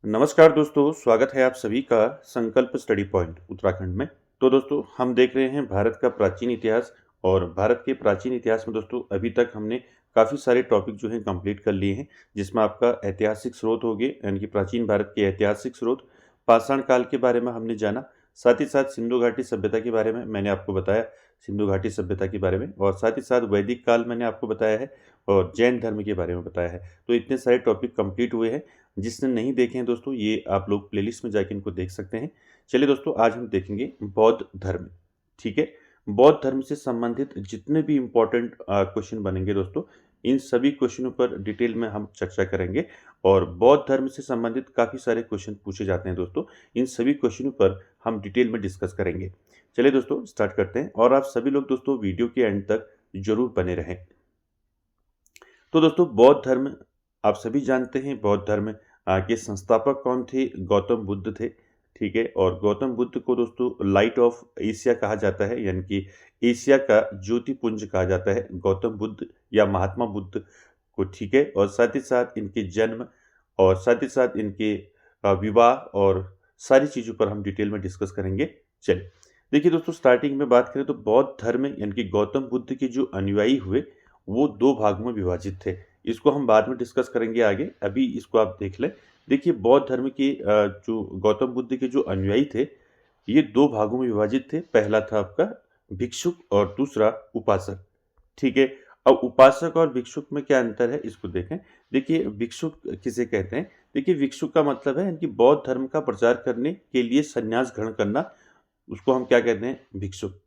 नमस्कार दोस्तों, स्वागत है आप सभी का संकल्प स्टडी पॉइंट उत्तराखंड में। तो दोस्तों हम देख रहे हैं भारत का प्राचीन इतिहास। और भारत के प्राचीन इतिहास में दोस्तों अभी तक हमने काफ़ी सारे टॉपिक जो हैं कंप्लीट कर लिए हैं, जिसमें आपका ऐतिहासिक स्रोत हो गए, यानी कि प्राचीन भारत के ऐतिहासिक स्रोत, पाषाण काल के बारे में हमने जाना, साथ ही साथ सिंधु घाटी सभ्यता के बारे में मैंने आपको बताया, सिंधु घाटी सभ्यता के बारे में, और साथ ही साथ वैदिक काल मैंने आपको बताया है, और जैन धर्म के बारे में बताया है। तो इतने सारे टॉपिक कंप्लीट हुए हैं। जिसने नहीं देखे हैं दोस्तों, ये आप लोग प्लेलिस्ट में जाके इनको देख सकते हैं। चलिए दोस्तों, आज हम देखेंगे बौद्ध धर्म। ठीक है, बौद्ध धर्म से संबंधित जितने भी इम्पोर्टेंट क्वेश्चन बनेंगे दोस्तों, इन सभी क्वेश्चनों पर डिटेल में हम चर्चा करेंगे। और बौद्ध धर्म से संबंधित काफ़ी सारे क्वेश्चन पूछे जाते हैं दोस्तों, इन सभी क्वेश्चनों पर हम डिटेल में डिस्कस करेंगे। चलिए दोस्तों स्टार्ट करते हैं, और आप सभी लोग दोस्तों वीडियो के एंड तक जरूर बने रहें। तो दोस्तों बौद्ध धर्म आप सभी जानते हैं, बौद्ध धर्म के संस्थापक कौन थे? गौतम बुद्ध थे। ठीक है, और गौतम बुद्ध को दोस्तों लाइट ऑफ एशिया कहा जाता है, यानी कि एशिया का ज्योतिपुंज कहा जाता है गौतम बुद्ध या महात्मा बुद्ध को। ठीक है, और साथ ही साथ इनके जन्म और साथ ही साथ इनके विवाह और सारी चीज़ों पर हम डिटेल में डिस्कस करेंगे। चलिए देखिए दोस्तों, स्टार्टिंग में बात करें तो बौद्ध धर्म यानी कि गौतम बुद्ध के जो अनुयायी हुए वो दो भागों में विभाजित थे। इसको हम बाद में डिस्कस करेंगे आगे, अभी इसको आप देख लें। देखिए बौद्ध धर्म के जो गौतम बुद्ध के जो अनुयायी थे, ये दो भागों में विभाजित थे। पहला था आपका भिक्षुक और दूसरा उपासक। ठीक है, अब उपासक और भिक्षुक में क्या अंतर है इसको देखें। देखिए भिक्षुक किसे कहते हैं? देखिए भिक्षुक का मतलब है यानी कि बौद्ध धर्म का प्रचार करने के लिए संन्यास ग्रहण करना, उसको हम क्या कहते हैं? भिक्षुक।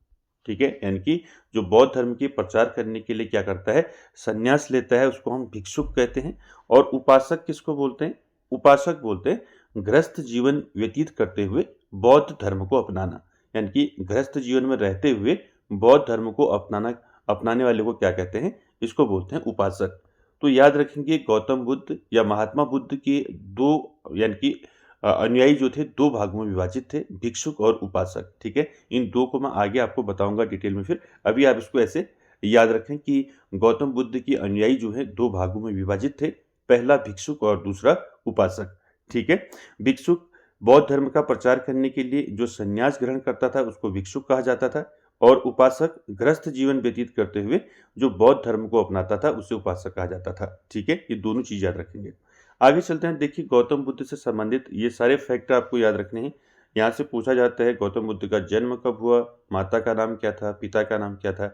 ठीक है, यानी कि जो बौद्ध धर्म के प्रचार करने के लिए क्या करता है? संन्यास लेता है, उसको हम भिक्षुक कहते हैं। और उपासक किसको बोलते हैं? उपासक बोलते हैं गृहस्थ जीवन व्यतीत करते हुए बौद्ध धर्म को अपनाना, यानी कि गृहस्थ जीवन में रहते हुए बौद्ध धर्म को अपनाने वाले को क्या कहते हैं? इसको बोलते हैं उपासक। तो याद रखेंगे गौतम बुद्ध या महात्मा बुद्ध के दो यानी कि अनुयायी जो थे दो भागों में विभाजित थे, भिक्षुक और उपासक। ठीक है, इन दो को मैं आगे आपको बताऊंगा डिटेल में। फिर अभी आप इसको ऐसे याद रखें कि गौतम बुद्ध की अनुयायी जो है दो भागों में विभाजित थे, पहला भिक्षुक और दूसरा उपासक। ठीक है, भिक्षुक बौद्ध धर्म का प्रचार करने के लिए जो संन्यास ग्रहण करता था उसको भिक्षुक कहा जाता था, और उपासक गृहस्थ जीवन व्यतीत करते हुए जो बौद्ध धर्म को अपनाता था उसे उपासक कहा जाता था। ठीक है, ये दोनों चीज याद रखेंगे। आगे चलते हैं। देखिए गौतम बुद्ध से संबंधित ये सारे फैक्ट आपको याद रखने हैं। यहाँ से पूछा जाता है गौतम बुद्ध का जन्म कब हुआ, माता का नाम क्या था, पिता का नाम क्या था,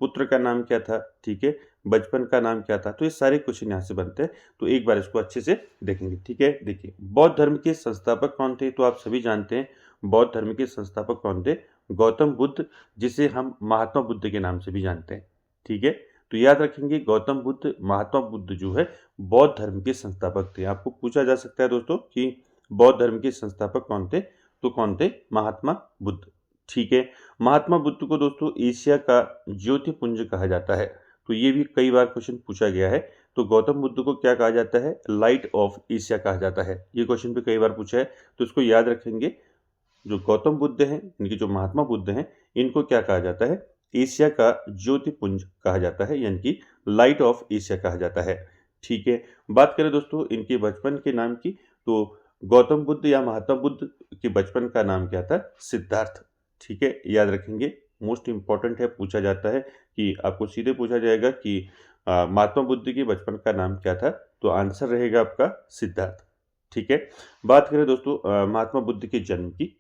पुत्र का नाम क्या था, ठीक है, बचपन का नाम क्या था। तो ये सारे क्वेश्चन यहाँ से बनते हैं, तो एक बार इसको अच्छे से देखेंगे। ठीक है, देखिए बौद्ध धर्म के संस्थापक कौन थे? तो आप सभी जानते हैं बौद्ध धर्म के संस्थापक कौन थे? गौतम बुद्ध, जिसे हम महात्मा बुद्ध के नाम से भी जानते हैं। ठीक है, तो याद रखेंगे गौतम बुद्ध, महात्मा बुद्ध जो है बौद्ध धर्म के संस्थापक थे। आपको पूछा जा सकता है दोस्तों कि बौद्ध धर्म के संस्थापक कौन थे? तो कौन थे? महात्मा बुद्ध। ठीक है, महात्मा बुद्ध को दोस्तों एशिया का ज्योतिपुंज कहा जाता है। तो ये भी कई बार क्वेश्चन पूछा गया है। तो गौतम बुद्ध को क्या कहा जाता है? लाइट ऑफ एशिया कहा जाता है। ये क्वेश्चन भी कई बार पूछा है, तो इसको याद रखेंगे। जो गौतम बुद्ध हैं, इनके जो महात्मा बुद्ध हैं, इनको क्या कहा जाता है? एशिया का ज्योतिपुंज कहा जाता है, यानी कि लाइट ऑफ एशिया कहा जाता है। ठीक है, बात करें दोस्तों इनके बचपन के नाम की, तो गौतम बुद्ध या महात्मा बुद्ध के बचपन का नाम क्या था? सिद्धार्थ। ठीक है, याद रखेंगे, मोस्ट इंपॉर्टेंट है, पूछा जाता है कि आपको सीधे पूछा जाएगा कि महात्मा बुद्ध के बचपन का नाम क्या था? तो आंसर रहेगा आपका सिद्धार्थ। ठीक है, बात करें दोस्तों महात्मा बुद्ध के जन्म की,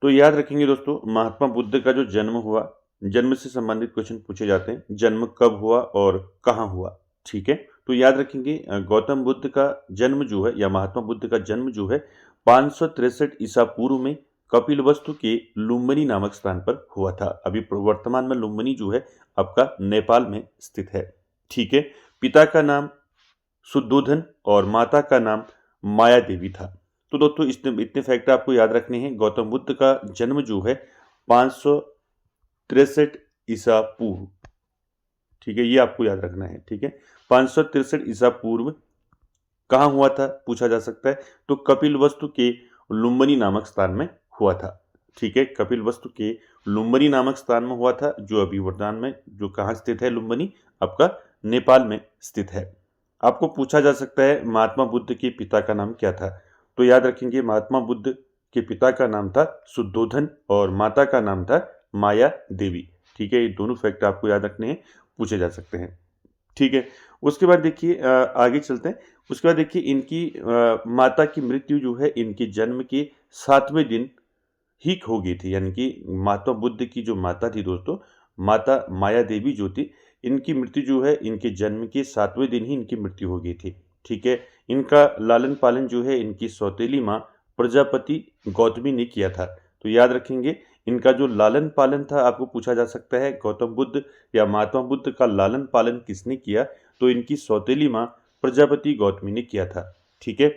तो याद रखेंगे दोस्तों महात्मा बुद्ध का जो जन्म हुआ, जन्म से संबंधित क्वेश्चन पूछे जाते हैं, जन्म कब हुआ और कहाँ हुआ। ठीक है, तो याद रखेंगे गौतम बुद्ध का जन्म जो है या महात्मा बुद्ध का जन्म जो है 563 ईसा पूर्व में कपिलवस्तु के लुम्बिनी नामक स्थान पर हुआ था। अभी वर्तमान में लुम्बिनी जो है आपका नेपाल में स्थित है। ठीक है, पिता का नाम शुद्धोधन और माता का नाम माया देवी था। तो दोस्तों इतने फैक्ट आपको याद रखने हैं। गौतम बुद्ध का जन्म जो है 563 ईसा पूर्व, ठीक है, ये आपको याद रखना है। ठीक है, 563 ईसा पूर्व कहाँ हुआ था पूछा जा सकता है, तो कपिलवस्तु के लुम्बिनी नामक स्थान में हुआ था। ठीक है, कपिलवस्तु के लुम्बिनी नामक स्थान में हुआ था, जो अभी वर्तमान में जो कहाँ स्थित है लुम्बिनी, आपका नेपाल में स्थित है। आपको पूछा जा सकता है महात्मा बुद्ध के पिता का नाम क्या था, तो याद रखेंगे महात्मा बुद्ध के पिता का नाम था शुद्धोधन और माता का नाम था माया देवी। ठीक है, ये दोनों फैक्ट आपको याद रखने हैं, पूछे जा सकते हैं। ठीक है, उसके बाद देखिए आगे चलते हैं। उसके बाद देखिए इनकी माता की मृत्यु जो है इनके जन्म के 7वें दिन ही हो गई थी, यानी कि महात्मा बुद्ध की जो माता थी दोस्तों, माता माया देवी जो थी, इनकी मृत्यु जो है इनके जन्म के 7वें दिन ही इनकी मृत्यु हो गई थी। ठीक है, इनका लालन पालन जो है इनकी सौतेली माँ प्रजापति गौतमी ने किया था। तो याद रखेंगे इनका जो लालन पालन था, आपको पूछा जा सकता है गौतम बुद्ध या महात्मा बुद्ध का लालन पालन किसने किया, तो इनकी सौतेली माँ प्रजापति गौतमी ने किया था। ठीक है,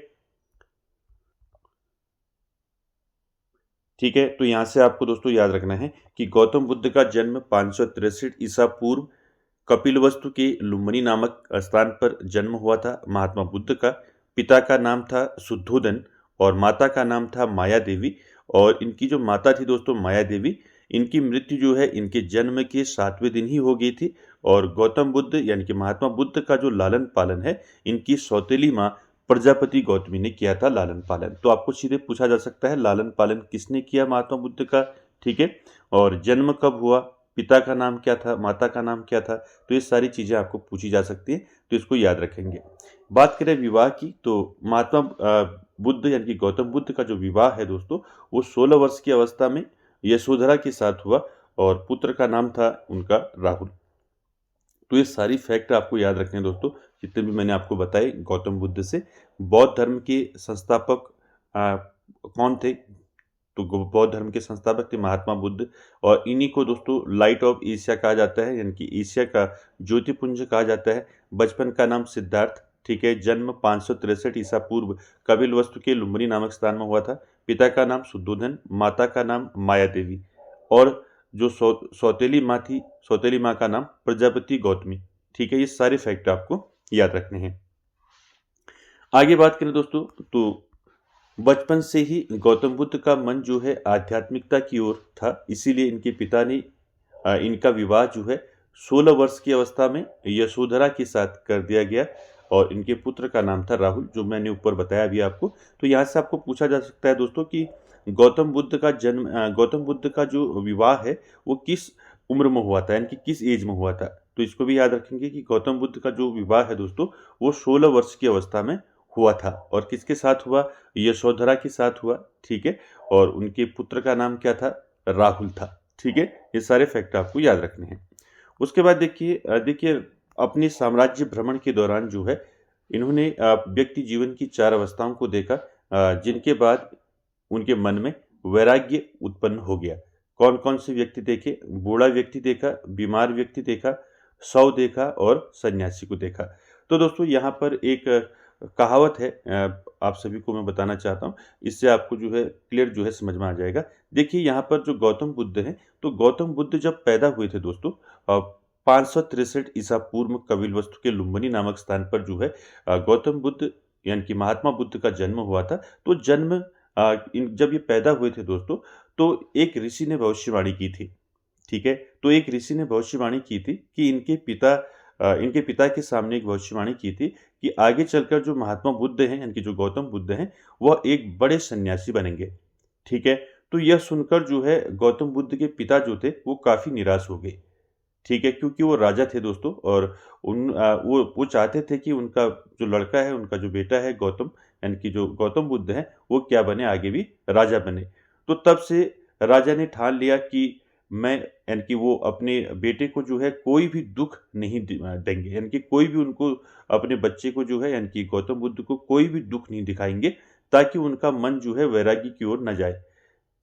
ठीक है, तो यहाँ से आपको दोस्तों याद रखना है कि गौतम बुद्ध का जन्म 563 ईसा पूर्व कपिलवस्तु के लुम्बिनी नामक स्थान पर जन्म हुआ था। महात्मा बुद्ध का पिता का नाम था शुद्धोधन और माता का नाम था माया देवी। और इनकी जो माता थी दोस्तों माया देवी, इनकी मृत्यु जो है इनके जन्म के 7वें दिन ही हो गई थी। और गौतम बुद्ध यानी कि महात्मा बुद्ध का जो लालन पालन है इनकी सौतेली माँ प्रजापति गौतमी ने किया था लालन पालन। तो आपको सीधे पूछा जा सकता है लालन पालन किसने किया महात्मा बुद्ध का। ठीक है, और जन्म कब हुआ, पिता का नाम क्या था, माता का नाम क्या था, तो ये सारी चीज़ें आपको पूछी जा सकती हैं, तो इसको याद रखेंगे। बात करें विवाह की, तो महात्मा बुद्ध यानी कि गौतम बुद्ध का जो विवाह है दोस्तों, वो 16 वर्ष की अवस्था में यशोधरा के साथ हुआ और पुत्र का नाम था उनका राहुल। तो ये सारी फैक्ट आपको याद रखने हैं दोस्तों, जितने भी मैंने आपको बताए गौतम बुद्ध से। बौद्ध धर्म के संस्थापक कौन थे, तो बौद्ध धर्म के संस्थापक थे महात्मा बुद्ध। और इन्हीं को दोस्तों लाइट ऑफ एशिया कहा जाता है, यानी कि एशिया का ज्योतिपुंज कहा जाता है। बचपन का नाम सिद्धार्थ। ठीक है, जन्म 563 ईसा पूर्व कपिलवस्तु के लुम्बिनी नामक स्थान में हुआ था। पिता का नाम शुद्धोधन, माता का नाम माया देवी और जो सौतेली माँ थी, सौतेली माँ का नाम प्रजापति गौतमी। ठीक है, ये सारे फैक्ट आपको याद रखने हैं। आगे बात करें दोस्तों, तो बचपन से ही गौतम बुद्ध का मन जो है आध्यात्मिकता की ओर था, इसीलिए इनके पिता ने इनका विवाह जो है 16 वर्ष की अवस्था में यशोधरा के साथ कर दिया गया और इनके पुत्र का नाम था राहुल, जो मैंने ऊपर बताया अभी आपको। तो यहाँ से आपको पूछा जा सकता है दोस्तों कि गौतम बुद्ध का जन्म गौतम बुद्ध का जो विवाह है वो किस उम्र में हुआ था, यानी कि किस एज में हुआ था। तो इसको भी याद रखेंगे कि गौतम बुद्ध का जो विवाह है दोस्तों वो 16 वर्ष की अवस्था में हुआ था और किसके साथ हुआ, यशोधरा के साथ हुआ। ठीक है, और उनके पुत्र का नाम क्या था, राहुल था। ठीक है, ये सारे फैक्ट आपको याद रखने हैं। उसके बाद देखिए अपने साम्राज्य भ्रमण के दौरान जो है इन्होंने व्यक्ति जीवन की 4 अवस्थाओं को देखा, जिनके बाद उनके मन में वैराग्य उत्पन्न हो गया। कौन कौन से व्यक्ति देखे, बूढ़ा व्यक्ति देखा, बीमार व्यक्ति देखा, शव देखा और सन्यासी को देखा। तो दोस्तों यहाँ पर एक कहावत है, आप सभी को मैं बताना चाहता हूँ, इससे आपको जो है क्लियर जो है समझ में आ जाएगा। देखिए यहाँ पर जो गौतम बुद्ध हैं, तो गौतम बुद्ध जब पैदा हुए थे दोस्तों 563 ईसा पूर्व कपिलवस्तु के लुम्बिनी नामक स्थान पर जो है गौतम बुद्ध यानी कि महात्मा बुद्ध का जन्म हुआ था। तो जन्म जब ये पैदा हुए थे दोस्तों, तो एक ऋषि ने भविष्यवाणी की थी। ठीक है, तो एक ऋषि ने भविष्यवाणी की थी कि इनके पिता के सामने एक भविष्यवाणी की थी कि आगे चलकर जो महात्मा बुद्ध हैं यानी कि जो गौतम बुद्ध हैं वह एक बड़े सन्यासी बनेंगे। ठीक है, तो यह सुनकर जो है गौतम बुद्ध के पिता जो थे वो काफ़ी निराश हो गए। ठीक है, क्योंकि वो राजा थे दोस्तों और वो चाहते थे कि उनका जो लड़का है, उनका जो बेटा है गौतम यानी कि जो गौतम बुद्ध है वो क्या बने, आगे भी राजा बने। तो तब से राजा ने ठान लिया कि मैं यानी कि वो अपने बेटे को जो है कोई भी दुख नहीं देंगे, यानी कि कोई भी उनको अपने बच्चे को जो है यानी कि गौतम बुद्ध को कोई भी दुख नहीं दिखाएंगे, ताकि उनका मन जो है वैरागी की ओर न जाए।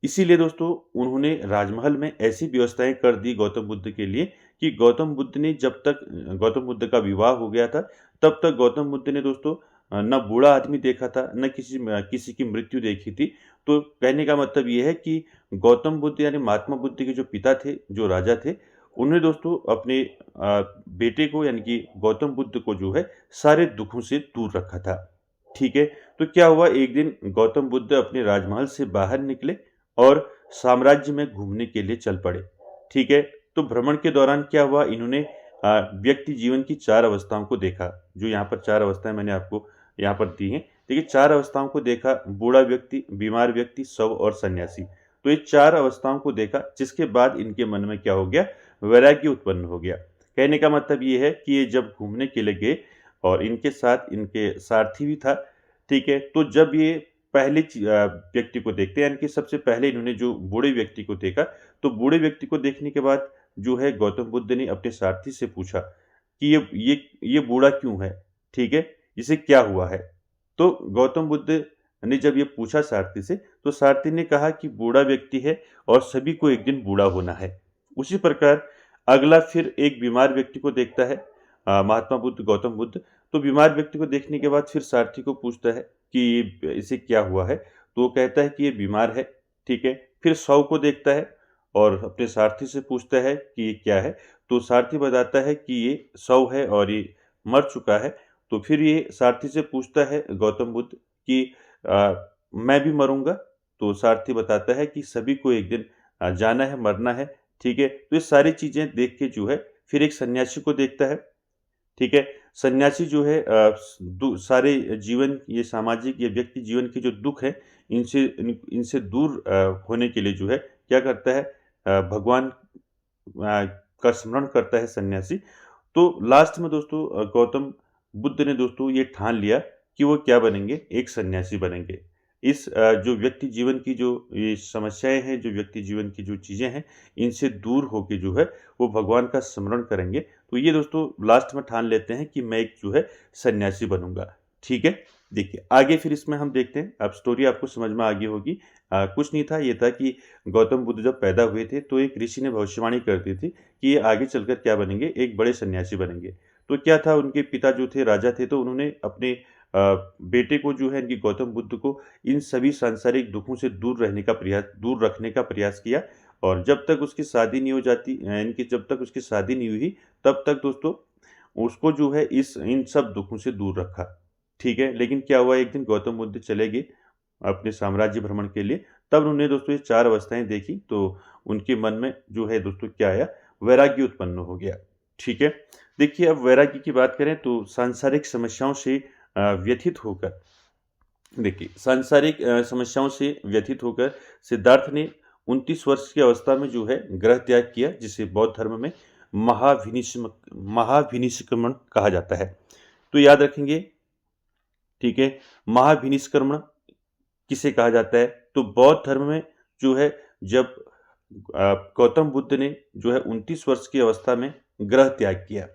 इसीलिए दोस्तों उन्होंने राजमहल में ऐसी व्यवस्थाएं कर दी गौतम बुद्ध के लिए कि गौतम बुद्ध ने जब तक गौतम बुद्ध का विवाह हो गया था तब तक गौतम बुद्ध ने दोस्तों न बूढ़ा आदमी देखा था, न किसी की मृत्यु देखी थी। तो कहने का मतलब ये है कि गौतम बुद्ध यानी महात्मा बुद्ध के जो पिता थे, जो राजा थे, उन्होंने दोस्तों अपने बेटे को यानी कि गौतम बुद्ध को जो है सारे दुखों से दूर रखा था। ठीक है, तो क्या हुआ, एक दिन गौतम बुद्ध अपने राजमहल से बाहर निकले और साम्राज्य में घूमने के लिए चल पड़े। ठीक है, तो भ्रमण के दौरान क्या हुआ, इन्होंने व्यक्ति जीवन की 4 अवस्थाओं को देखा। जो यहाँ पर 4 अवस्थाएँ मैंने आपको यहाँ पर दी हैं। देखिए 4 अवस्थाओं को देखा, बूढ़ा व्यक्ति, बीमार व्यक्ति, शव और सन्यासी। तो ये 4 अवस्थाओं को देखा, जिसके बाद इनके मन में क्या हो गया, वैराग्य उत्पन्न हो गया। कहने का मतलब ये है कि ये जब घूमने के लिए गए और इनके साथ इनके सारथी भी था, ठीक है? तो जब ये पहले व्यक्ति को देखते हैं, यानी कि सबसे पहले इन्होंने जो बूढ़े व्यक्ति को देखा, तो बूढ़े व्यक्ति को देखने के बाद जो है गौतम बुद्ध ने अपने सारथी से पूछा कि ये बूढ़ा क्यों है? ठीक है? इसे क्या हुआ है? तो गौतम बुद्ध ने जब ये पूछा सारथी से, तो सारथी ने कहा कि बूढ़ा व्यक्ति है और सभी को एक दिन बूढ़ा होना है। उसी प्रकार अगला फिर एक बीमार व्यक्ति को देखता है महात्मा बुद्ध, गौतम बुद्ध। तो बीमार व्यक्ति को देखने के बाद फिर सारथी को पूछता है कि इसे क्या हुआ है? तो वो कहता है कि ये बीमार है, ठीक है? फिर शव को देखता है और अपने सारथी से पूछता है कि ये क्या है? तो सारथी बताता है कि ये शव है और ये मर चुका है। तो फिर ये सारथी से पूछता है गौतम बुद्ध कि मैं भी मरूँगा? तो सारथी बताता है कि सभी को एक दिन जाना है, मरना है, ठीक है? तो ये सारी चीज़ें देख के जो है फिर एक सन्यासी को देखता है, ठीक है? सन्यासी जो है सारे जीवन, ये सामाजिक, ये व्यक्ति जीवन के जो दुःख हैं, इनसे दूर होने के लिए जो है क्या करता है, भगवान का स्मरण करता है सन्यासी। तो लास्ट में दोस्तों गौतम बुद्ध ने दोस्तों ये ठान लिया कि वो क्या बनेंगे, एक सन्यासी बनेंगे। इस जो व्यक्ति जीवन की जो ये समस्याएँ हैं, जो व्यक्ति जीवन की जो चीज़ें हैं, इनसे दूर होके जो है वो भगवान का स्मरण करेंगे। तो ये दोस्तों लास्ट में ठान लेते हैं कि मैं एक जो है सन्यासी बनूँगा। ठीक है? देखिए आगे फिर इसमें हम देखते हैं, अब स्टोरी आपको समझ में आ गई होगी। कुछ नहीं था, ये था कि गौतम बुद्ध जब पैदा हुए थे तो एक ऋषि ने भविष्यवाणी कर दी थी कि ये आगे चलकर क्या बनेंगे, एक बड़े सन्यासी बनेंगे। तो क्या था, उनके पिता जो थे राजा थे, तो उन्होंने अपने बेटे को जो है, इनकी गौतम बुद्ध को इन सभी सांसारिक दुखों से दूर रखने का प्रयास किया। और जब तक उसकी शादी नहीं हो जाती, इनकी जब तक उसकी शादी नहीं हुई, तब तक दोस्तों उसको जो है इन सब दुखों से दूर रखा। ठीक है? लेकिन क्या हुआ, एक दिन गौतम बुद्ध चले गए अपने साम्राज्य भ्रमण के लिए, तब उन्होंने दोस्तों ये 4 अवस्थाएँ देखी, तो उनके मन में जो है दोस्तों क्या आया, वैराग्य उत्पन्न हो गया। ठीक है? देखिए अब वैराग्य की बात करें तो सांसारिक समस्याओं से व्यथित होकर, देखिए सांसारिक समस्याओं से व्यथित होकर सिद्धार्थ ने 29 वर्ष की अवस्था में जो है गृह त्याग किया, जिसे बौद्ध धर्म में महाभिनिष्क्रमण कहा जाता है। तो याद रखेंगे, ठीक है? महाभिनिष्क्रमण किसे कहा जाता है? तो बौद्ध धर्म में जो है, जब गौतम बुद्ध ने जो है 29 वर्ष की अवस्था में गृह त्याग किया,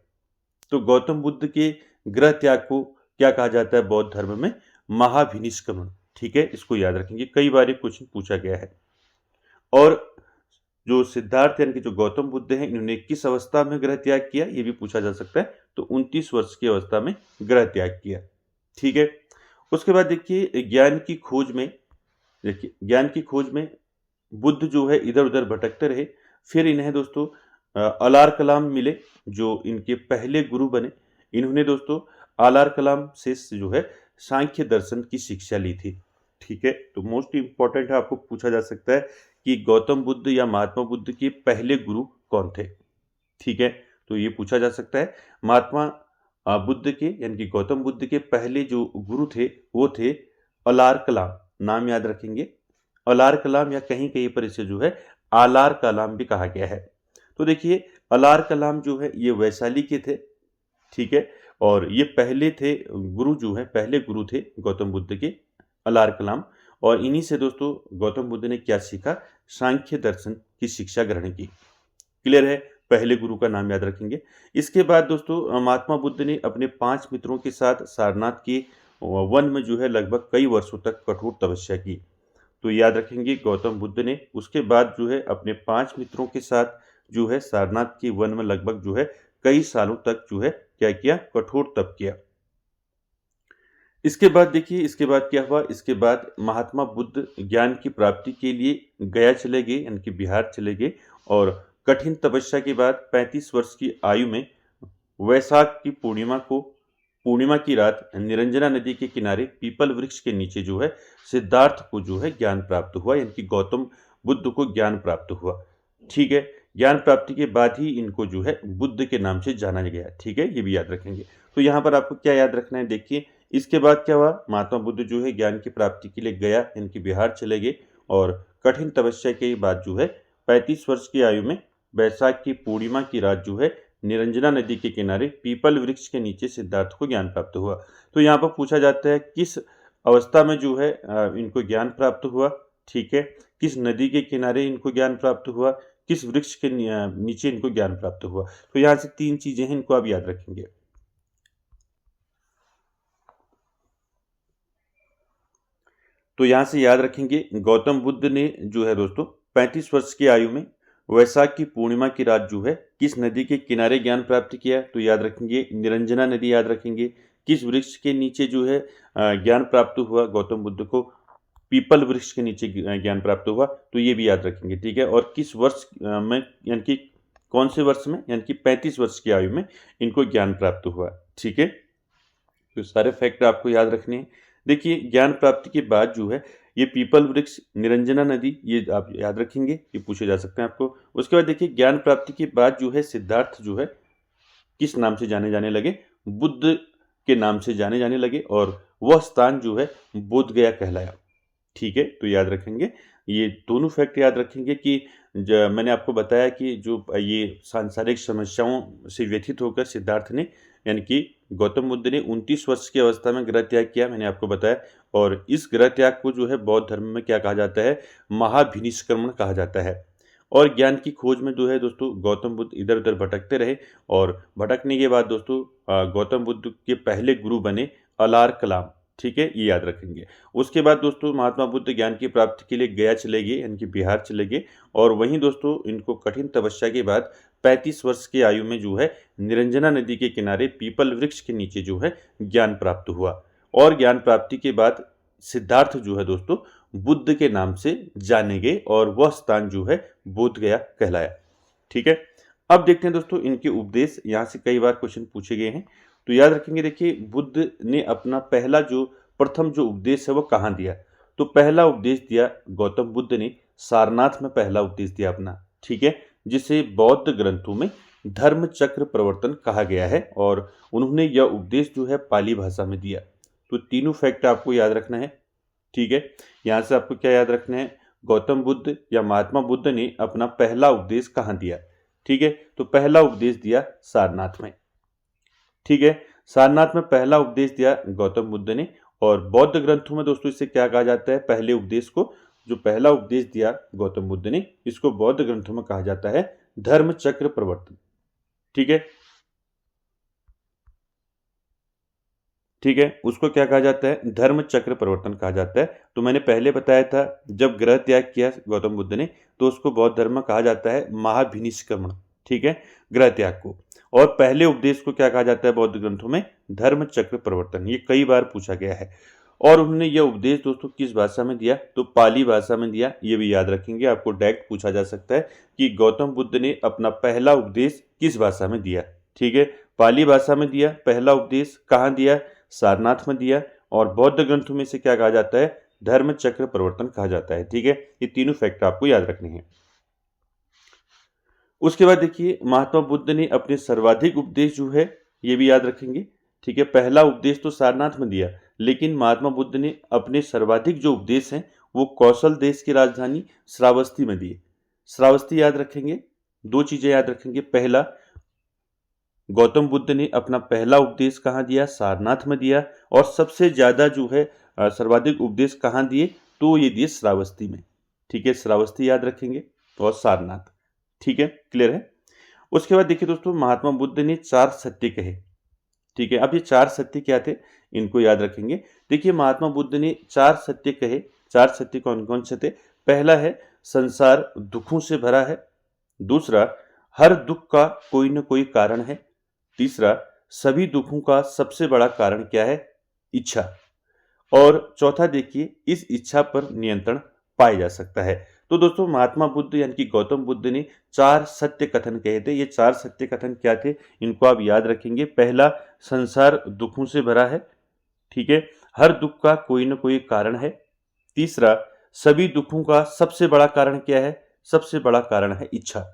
तो गौतम बुद्ध के गृह त्याग को क्या कहा जाता है बौद्ध धर्म में? महाभिनिष्क्रमण। ठीक है? इसको याद रखेंगे, कई बार ये क्वेश्चन पूछा गया है। और जो सिद्धार्थ यानी कि जो गौतम बुद्ध हैं, इन्होंने किस अवस्था में गृह त्याग किया, ये भी पूछा जा सकता है। तो 29 वर्ष की अवस्था में गृह त्याग किया। ठीक है? उसके बाद देखिए ज्ञान की खोज में बुद्ध जो है इधर-उधर भटकते रहे। फिर इन्हें दोस्तों अलार कलाम मिले, जो इनके पहले गुरु बने। इन्होंने दोस्तों अलार कलाम से जो है सांख्य दर्शन की शिक्षा ली थी। ठीक है? तो मोस्ट इम्पोर्टेंट है, आपको पूछा जा सकता है कि गौतम बुद्ध या महात्मा बुद्ध के पहले गुरु कौन थे? ठीक है? तो ये पूछा जा सकता है। महात्मा बुद्ध के यानी कि गौतम बुद्ध के पहले जो गुरु थे, वो थे अलार कलाम। नाम याद रखेंगे, अलार कलाम, या कहीं-कहीं पर इसे जो है आलार कलाम भी कहा गया है। तो देखिए अलार कलाम जो है ये वैशाली के थे। ठीक है? और ये पहले गुरु थे गौतम बुद्ध के, अलार कलाम। और इन्हीं से दोस्तों गौतम बुद्ध ने क्या सीखा? सांख्य दर्शन की शिक्षा ग्रहण की। क्लियर है? पहले गुरु का नाम याद रखेंगे। इसके बाद दोस्तों महात्मा बुद्ध ने अपने 5 मित्रों के साथ सारनाथ के वन में जो है लगभग कई वर्षों तक कठोर तपस्या की। तो याद रखेंगे, गौतम बुद्ध ने उसके बाद जो है अपने 5 मित्रों के साथ जो है सारनाथ के वन में लगभग जो है कई सालों तक जो है क्या किया? कठोर तप किया। इसके बाद देखिए, इसके बाद क्या हुआ? इसके बाद महात्मा बुद्ध ज्ञान की प्राप्ति के लिए गया चले गए, यानी कि बिहार चले गए। और कठिन तपस्या के बाद 35 वर्ष की आयु में वैशाख की पूर्णिमा की रात निरंजना नदी के किनारे पीपल वृक्ष के नीचे जो है सिद्धार्थ को जो है ज्ञान प्राप्त हुआ, यानी कि गौतम बुद्ध को ज्ञान प्राप्त हुआ। ठीक है? ज्ञान प्राप्ति के बाद ही इनको जो है बुद्ध के नाम से जाना गया। ठीक है, ये भी याद रखेंगे। तो यहाँ पर आपको क्या याद रखना है, देखिए इसके बाद क्या हुआ, महात्मा बुद्ध जो है ज्ञान की प्राप्ति के लिए गया, इनकी बिहार चले गए और कठिन तपस्या के बाद जो है 35 वर्ष की आयु में बैसाख की पूर्णिमा की रात जो है निरंजना नदी के किनारे पीपल वृक्ष के नीचे सिद्धार्थ को ज्ञान प्राप्त हुआ। तो यहाँ पर पूछा जाता है किस अवस्था में जो है इनको ज्ञान प्राप्त हुआ। ठीक है, किस नदी के किनारे इनको ज्ञान प्राप्त हुआ, किस वृक्ष के नीचे इनको ज्ञान प्राप्त हुआ। तो यहाँ से 3 चीजें हैं, इनको आप याद रखेंगे। तो यहाँ से याद रखेंगे, गौतम बुद्ध ने जो है दोस्तों 35 वर्ष की आयु में वैशाख की पूर्णिमा की रात जो है किस नदी के किनारे ज्ञान प्राप्त किया, तो याद रखेंगे निरंजना नदी याद रखेंगे। किस वृक्ष के नीचे जो है ज्ञान प्राप्त हुआ, गौतम बुद्ध को पीपल वृक्ष के नीचे ज्ञान प्राप्त हुआ, तो ये भी याद रखेंगे। ठीक है, और किस वर्ष में, यानी कि कौन से वर्ष में, यानी कि 35 वर्ष की आयु में इनको ज्ञान प्राप्त हुआ। ठीक है, तो सारे फैक्ट आपको याद रखने हैं। देखिए ज्ञान प्राप्ति के बाद जो है ये पीपल वृक्ष, निरंजना नदी, ये आप याद रखेंगे, ये पूछे जा सकते हैं आपको। उसके बाद देखिए ज्ञान प्राप्ति के बाद जो है सिद्धार्थ जो है किस नाम से जाने जाने लगे, बुद्ध के नाम से जाने जाने लगे और वह स्थान जो है बोध गया कहलाया। ठीक है, तो याद रखेंगे, ये दोनों फैक्ट याद रखेंगे कि मैंने आपको बताया कि जो ये सांसारिक समस्याओं से व्यथित होकर सिद्धार्थ ने, यानी कि गौतम बुद्ध ने 29 वर्ष की अवस्था में गृह त्याग किया, मैंने आपको बताया। और इस गृह त्याग को जो है बौद्ध धर्म में क्या कहा जाता है, महाभिनिष्क्रमण कहा जाता है। और ज्ञान की खोज में जो है दोस्तों गौतम बुद्ध इधर उधर भटकते रहे और भटकने के बाद दोस्तों गौतम बुद्ध के पहले गुरु बने अलार कलाम। ठीक है, ये याद रखेंगे। उसके बाद दोस्तों महात्मा बुद्ध ज्ञान की प्राप्ति के लिए गया चले गए, यानी कि बिहार चले गए और वहीं दोस्तों इनको कठिन तपस्या के बाद 35 वर्ष की आयु में जो है निरंजना नदी के किनारे पीपल वृक्ष के नीचे जो है ज्ञान प्राप्त हुआ। और ज्ञान प्राप्ति के बाद सिद्धार्थ जो है दोस्तों बुद्ध के नाम से जाने गए और वह स्थान जो है बोध गया कहलाया। ठीक है, अब देखते हैं दोस्तों इनके उपदेश। यहाँ से कई बार क्वेश्चन पूछे गए हैं, तो याद रखेंगे। देखिए बुद्ध ने अपना पहला जो प्रथम जो उपदेश है वो कहाँ दिया, तो पहला उपदेश दिया गौतम बुद्ध ने सारनाथ में पहला उपदेश दिया अपना। ठीक है, जिसे बौद्ध ग्रंथों में धर्म चक्र प्रवर्तन कहा गया है और उन्होंने यह उपदेश जो है पाली भाषा में दिया। तो तीनों फैक्ट आपको याद रखना है। ठीक है, यहाँ से आपको क्या याद रखना है, गौतम बुद्ध या महात्मा बुद्ध ने अपना पहला उपदेश कहाँ दिया। ठीक है, तो पहला उपदेश दिया सारनाथ में। ठीक है, सारनाथ में पहला उपदेश दिया गौतम बुद्ध ने और बौद्ध ग्रंथों में दोस्तों इसे क्या कहा जाता है, पहले उपदेश को, जो पहला उपदेश दिया गौतम बुद्ध ने, इसको बौद्ध ग्रंथों में कहा जाता है धर्म चक्र प्रवर्तन। ठीक है, ठीक है, उसको क्या कहा जाता है, धर्म चक्र प्रवर्तन कहा जाता है। तो मैंने पहले बताया था जब गृह त्याग किया गौतम बुद्ध ने तो उसको बौद्ध धर्म में कहा जाता है महाभिनिष्क्रमण। ठीक है, गृह त्याग को। और पहले उपदेश को क्या कहा जाता है बौद्ध ग्रंथों में, धर्म चक्र प्रवर्तन। ये कई बार पूछा गया है। और उन्होंने यह उपदेश दोस्तों किस भाषा में दिया, तो पाली भाषा में दिया। ये भी याद रखेंगे, आपको डायरेक्ट पूछा जा सकता है कि गौतम बुद्ध ने अपना पहला उपदेश किस भाषा में दिया। ठीक है, पाली भाषा में दिया पहला उपदेश। कहाँ दिया, सारनाथ में दिया। और बौद्ध ग्रंथों में से क्या कहा जाता है, धर्म चक्र प्रवर्तन कहा जाता है। ठीक है, ये तीनों फैक्ट आपको याद रखने हैं। उसके बाद देखिए महात्मा बुद्ध ने अपने सर्वाधिक उपदेश जो है ये भी याद रखेंगे। ठीक है, पहला उपदेश तो सारनाथ में दिया, लेकिन महात्मा बुद्ध ने अपने सर्वाधिक जो उपदेश हैं वो कौशल देश की राजधानी श्रावस्ती में दिए। श्रावस्ती याद रखेंगे, दो चीजें याद रखेंगे। पहला, गौतम बुद्ध ने अपना पहला उपदेश कहाँ दिया, सारनाथ में दिया। और सबसे ज्यादा जो है सर्वाधिक उपदेश कहाँ दिए, तो ये दिए श्रावस्ती में। ठीक है, श्रावस्ती याद रखेंगे और सारनाथ। ठीक है, क्लियर है। उसके बाद देखिए दोस्तों महात्मा बुद्ध ने 4 सत्य कहे। ठीक है, अब ये 4 सत्य क्या थे, इनको याद रखेंगे। देखिए महात्मा बुद्ध ने 4 सत्य कहे। 4 सत्य कौन कौन से थे, पहला है संसार दुखों से भरा है। दूसरा, हर दुख का कोई न कोई कारण है। तीसरा, सभी दुखों का सबसे बड़ा कारण क्या है, इच्छा। और चौथा देखिए, इस इच्छा पर नियंत्रण पाया जा सकता है। तो दोस्तों महात्मा बुद्ध यानी कि गौतम बुद्ध ने 4 सत्य कथन कहे थे। ये 4 सत्य कथन क्या थे, इनको आप याद रखेंगे। पहला, संसार दुखों से भरा है। ठीक है, हर दुख का कोई न कोई कारण है। तीसरा, सभी दुखों का सबसे बड़ा कारण क्या है, सबसे बड़ा कारण है इच्छा।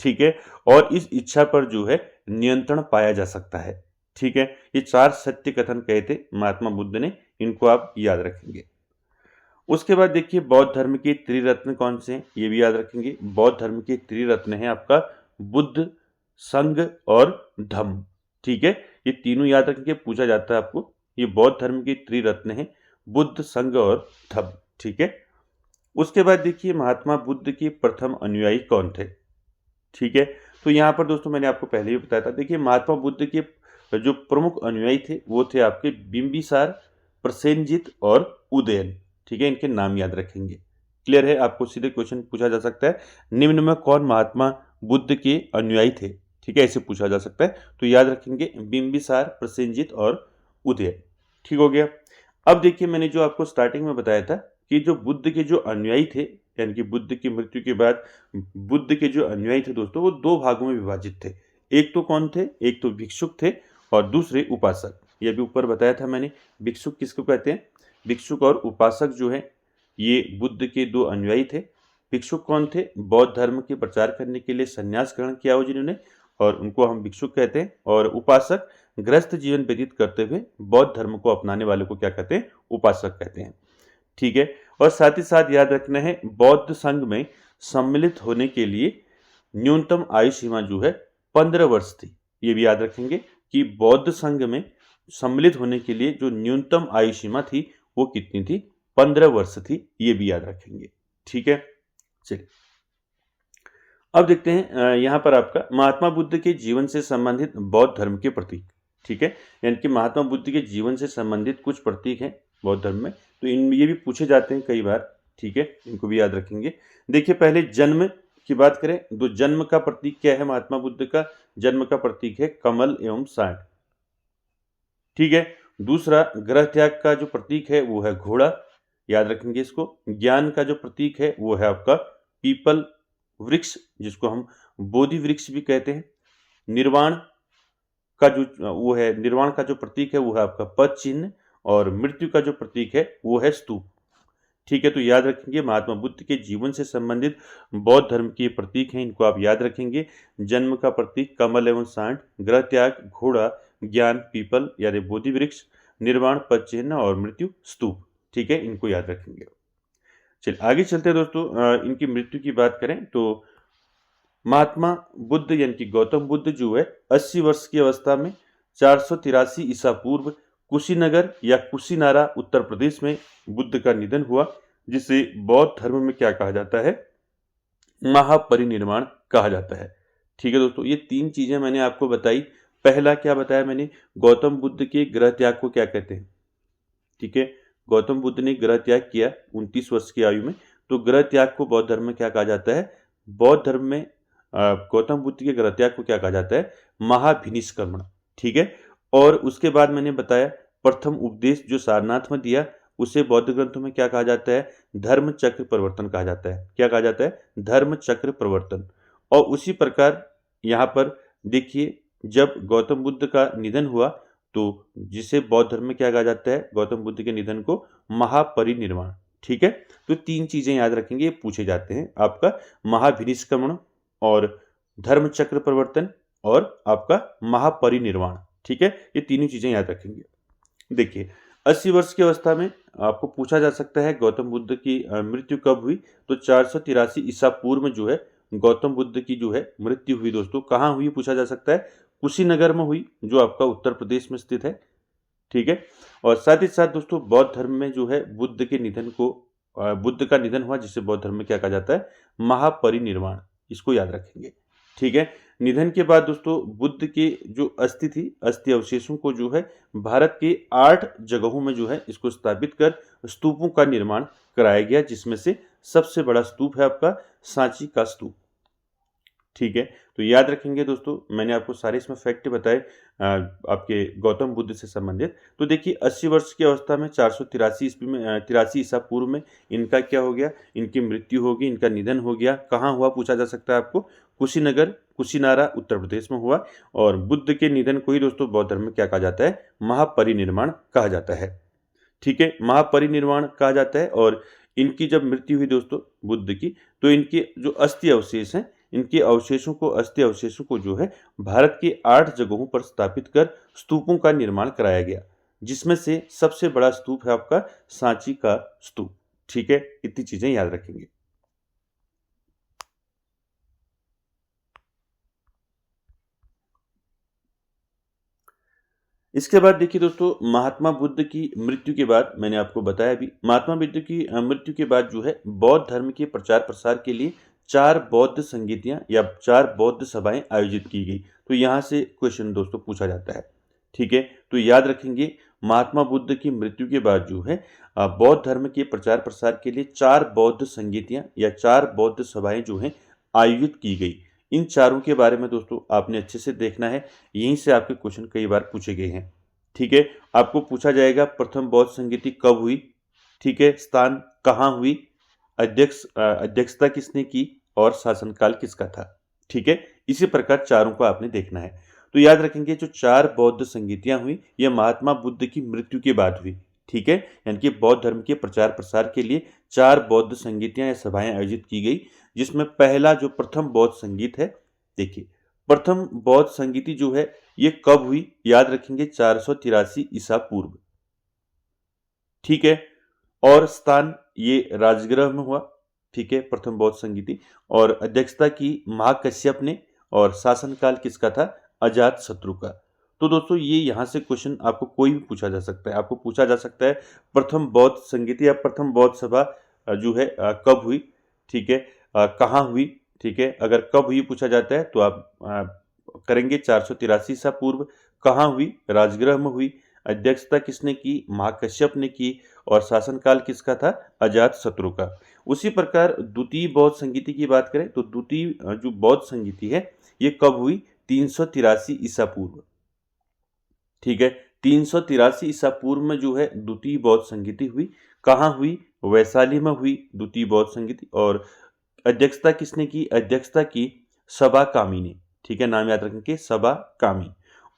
ठीक है, और इस इच्छा पर जो है नियंत्रण पाया जा सकता है। ठीक है, ये 4 सत्य कथन कहे थे महात्मा बुद्ध ने, इनको आप याद रखेंगे। उसके बाद देखिए बौद्ध धर्म के त्रिरत्न कौन से हैं, ये भी याद रखेंगे। बौद्ध धर्म के त्रिरत्न है आपका बुद्ध, संघ और धम्म। ठीक है, ये तीनों याद रखेंगे, पूछा जाता है आपको। ये बौद्ध धर्म के त्रिरत्न है, बुद्ध, संघ और धम्म। ठीक है, उसके बाद देखिए महात्मा बुद्ध के प्रथम अनुयायी कौन थे। ठीक है, तो यहाँ पर दोस्तों मैंने आपको पहले ही बताया था। देखिए महात्मा बुद्ध के जो प्रमुख अनुयायी थे वो थे आपके बिंबिसार, प्रसेनजित और उदयन। ठीक है, इनके नाम याद रखेंगे। क्लियर है, आपको सीधे क्वेश्चन पूछा जा सकता है निम्न में कौन महात्मा बुद्ध के अनुयायी थे। ठीक है, ऐसे पूछा जा सकता है, तो याद रखेंगे बिंबिसार, प्रसेनजित और उदयन। ठीक हो गया। अब देखिए मैंने जो आपको स्टार्टिंग में बताया था कि जो बुद्ध के जो अनुयायी थे, यानी कि बुद्ध की मृत्यु के बाद बुद्ध के जो अनुयायी थे दोस्तों, वो 2 भागों में विभाजित थे। एक तो कौन थे, एक तो भिक्षुक थे और दूसरे उपासक। ये भी ऊपर बताया था मैंने। भिक्षुक किसको कहते हैं, भिक्षुक और उपासक जो है ये बुद्ध के 2 अनुयायी थे। भिक्षुक कौन थे, बौद्ध धर्म के प्रचार करने के लिए संन्यास ग्रहण किया हो जिन्होंने, और उनको हम भिक्षुक कहते हैं। और उपासक गृहस्थ जीवन व्यतीत करते हुए बौद्ध धर्म को अपनाने वाले को क्या कहते हैं, उपासक कहते हैं। ठीक है, और साथ ही साथ याद रखना है बौद्ध संघ में सम्मिलित होने के लिए न्यूनतम आयु सीमा जो है 15 वर्ष थी। ये भी याद रखेंगे कि बौद्ध संघ में सम्मिलित होने के लिए जो न्यूनतम आयु सीमा थी वो कितनी थी, 15 वर्ष थी। ये भी याद रखेंगे। ठीक है, चलिए अब देखते हैं यहाँ पर आपका महात्मा बुद्ध के जीवन से संबंधित बौद्ध धर्म के प्रतीक। ठीक है, यानी कि महात्मा बुद्ध के जीवन से संबंधित कुछ प्रतीक हैं बौद्ध धर्म में, तो इन ये भी पूछे जाते हैं कई बार। ठीक है, इनको भी याद रखेंगे। देखिए पहले जन्म की बात करें तो जन्म का प्रतीक क्या है, महात्मा बुद्ध का जन्म का प्रतीक है कमल एवं सांड। ठीक है, दूसरा ग्रह त्याग का जो प्रतीक है वो है घोड़ा, याद रखेंगे इसको। ज्ञान का जो प्रतीक है वो है आपका पीपल वृक्ष, जिसको हम बोधि वृक्ष भी कहते हैं। निर्वाण का जो प्रतीक है वो है आपका पद चिन्ह, और मृत्यु का जो प्रतीक है वो है स्तूप। ठीक है, तो याद रखेंगे महात्मा बुद्ध के जीवन से संबंधित बौद्ध धर्म के प्रतीक हैं, इनको आप याद रखेंगे। जन्म का प्रतीक कमल एवं सांड, ग्रह त्याग घोड़ा, ज्ञान पीपल यानी बोधि वृक्ष, निर्वाण पद चिन्ह और मृत्यु स्तूप। ठीक है, इनको याद रखेंगे। चलिए आगे चलते हैं दोस्तों। इनकी मृत्यु की बात करें तो महात्मा बुद्ध यानी कि गौतम बुद्ध जो है 80 वर्ष की अवस्था में 483 ईसा पूर्व कुशीनगर या कुशीनारा उत्तर प्रदेश में बुद्ध का निधन हुआ, जिसे बौद्ध धर्म में क्या कहा जाता है, महापरिनिर्वाण कहा जाता है। ठीक है दोस्तों, ये 3 चीजें मैंने आपको बताई। पहला क्या बताया मैंने, गौतम बुद्ध के ग्रह त्याग को क्या कहते हैं। ठीक है, गौतम बुद्ध ने ग्रह त्याग किया 29 वर्ष की आयु में, तो ग्रह त्याग को बौद्ध धर्म में क्या कहा जाता है, बौद्ध धर्म में गौतम बुद्ध के ग्रह त्याग को क्या कहा जाता है, महाभिनिष्क्रमण। ठीक है, और उसके बाद मैंने बताया प्रथम उपदेश जो सारनाथ में दिया उसे बौद्ध ग्रंथों में क्या कहा जाता है, धर्म चक्र प्रवर्तन कहा जाता है। क्या कहा जाता है, धर्म चक्र प्रवर्तन। और उसी प्रकार यहाँ पर देखिए जब गौतम बुद्ध का निधन हुआ तो जिसे बौद्ध धर्म में क्या कहा जाता है, गौतम बुद्ध के निधन को महापरिनिर्वाण। ठीक है, तो 3 चीजें याद रखेंगे, ये पूछे जाते हैं आपका महाभिनिष्क्रमण और धर्म चक्र प्रवर्तन और आपका महापरिनिर्वाण। ठीक है, ये तीनों चीजें याद रखेंगे। देखिए 80 वर्ष की अवस्था में आपको पूछा जा सकता है गौतम बुद्ध की मृत्यु कब हुई, तो 483 ईसा पूर्व में जो है गौतम बुद्ध की जो है मृत्यु हुई दोस्तों। कहाँ हुई पूछा जा सकता है, कुशीनगर में हुई, जो आपका उत्तर प्रदेश में स्थित है। ठीक है, और साथ ही साथ दोस्तों बौद्ध धर्म में जो है बुद्ध का निधन हुआ, जिसे बौद्ध धर्म में क्या कहा जाता है, महापरिनिर्वाण। इसको याद रखेंगे। ठीक है, निधन के बाद दोस्तों बुद्ध के जो अस्थि अवशेषों को जो है भारत के 8 जगहों में जो है इसको स्थापित कर स्तूपों का निर्माण कराया गया, जिसमें से सबसे बड़ा स्तूप है आपका सांची का स्तूप। ठीक है, तो याद रखेंगे दोस्तों, मैंने आपको सारे इसमें फैक्ट बताए आपके गौतम बुद्ध से संबंधित। तो देखिए 80 वर्ष की अवस्था में 483 ईसा पूर्व में इनका क्या हो गया, इनकी मृत्यु होगी, इनका निधन हो गया। कहाँ हुआ पूछा जा सकता है आपको, कुशीनगर कुशीनारा उत्तर प्रदेश में हुआ। और बुद्ध के निधन को ही दोस्तों बौद्ध धर्म में क्या कहा जाता है, महापरिनिर्वाण कहा जाता है। ठीक है, महापरिनिर्वाण कहा जाता है। और इनकी जब मृत्यु हुई दोस्तों बुद्ध की, तो इनके जो अस्थि अवशेष हैं इनके अवशेषों को, अस्थि अवशेषों को जो है भारत के 8 जगहों पर स्थापित कर स्तूपों का निर्माण कराया गया, जिसमें से सबसे बड़ा स्तूप है आपका सांची का स्तूप। ठीक है, इतनी चीजें याद रखेंगे। इसके बाद देखिए दोस्तों, महात्मा बुद्ध की मृत्यु के बाद, मैंने आपको बताया भी, महात्मा बुद्ध की मृत्यु के बाद जो है बौद्ध धर्म के प्रचार प्रसार के लिए 4 बौद्ध संगीतियां या 4 बौद्ध सभाएं आयोजित की गई। तो यहाँ से क्वेश्चन दोस्तों पूछा जाता है। ठीक है, तो याद रखेंगे, महात्मा बुद्ध की मृत्यु के बाद जो है बौद्ध धर्म के प्रचार प्रसार के लिए 4 बौद्ध संगीतियां या 4 बौद्ध सभाएं जो है आयोजित की गई। इन चारों के बारे में दोस्तों आपने अच्छे से देखना है, यहीं से आपके क्वेश्चन कई बार पूछे गए हैं। ठीक है, आपको पूछा जाएगा प्रथम बौद्ध संगीति कब हुई, ठीक है, स्थान कहाँ हुई, अध्यक्षता किसने की और शासनकाल किसका था। ठीक है, इसी प्रकार चारों को आपने देखना है। तो याद रखेंगे, जो 4 बौद्ध संगीतियां हुई यह महात्मा बुद्ध की मृत्यु के बाद हुई। ठीक है, यानी कि बौद्ध धर्म के प्रचार प्रसार के लिए 4 बौद्ध संगीतियां या सभाएं आयोजित की गई, जिसमें पहला जो प्रथम बौद्ध संगीत है, देखिए प्रथम बौद्ध संगीति जो है ये कब हुई, याद रखेंगे 483 ईसा पूर्व। ठीक है, और स्थान ये राजगृह में हुआ। ठीक है, प्रथम बौद्ध संगीति, और अध्यक्षता की महाकश्यप ने, और शासनकाल किसका था, अजात शत्रु का। तो दोस्तों ये यहाँ से क्वेश्चन आपको कोई भी पूछा जा सकता है। आपको पूछा जा सकता है प्रथम बौद्ध संगीति या प्रथम बौद्ध सभा जो है कब हुई, ठीक है, कहाँ हुई। ठीक है, अगर कब हुई पूछा जाता है तो आप करेंगे 483 ईसा पूर्व, कहाँ हुई, राजगृह में हुई, अध्यक्षता किसने की, महाकश्यप ने की, और शासनकाल किसका था, अजात शत्रु का। उसी प्रकार द्वितीय बौद्ध संगीति की बात करें तो द्वितीय जो बौद्ध संगीति है ये कब हुई, 383 ईसा पूर्व। ठीक है, 383 ईसा पूर्व में जो है द्वितीय बौद्ध संगीति हुई। कहाँ हुई, वैशाली में हुई द्वितीय बौद्ध संगीति, और अध्यक्षता किसने की, अध्यक्षता की सबा कामी ने। ठीक है, नाम याद रखेंगे, सबा कामी,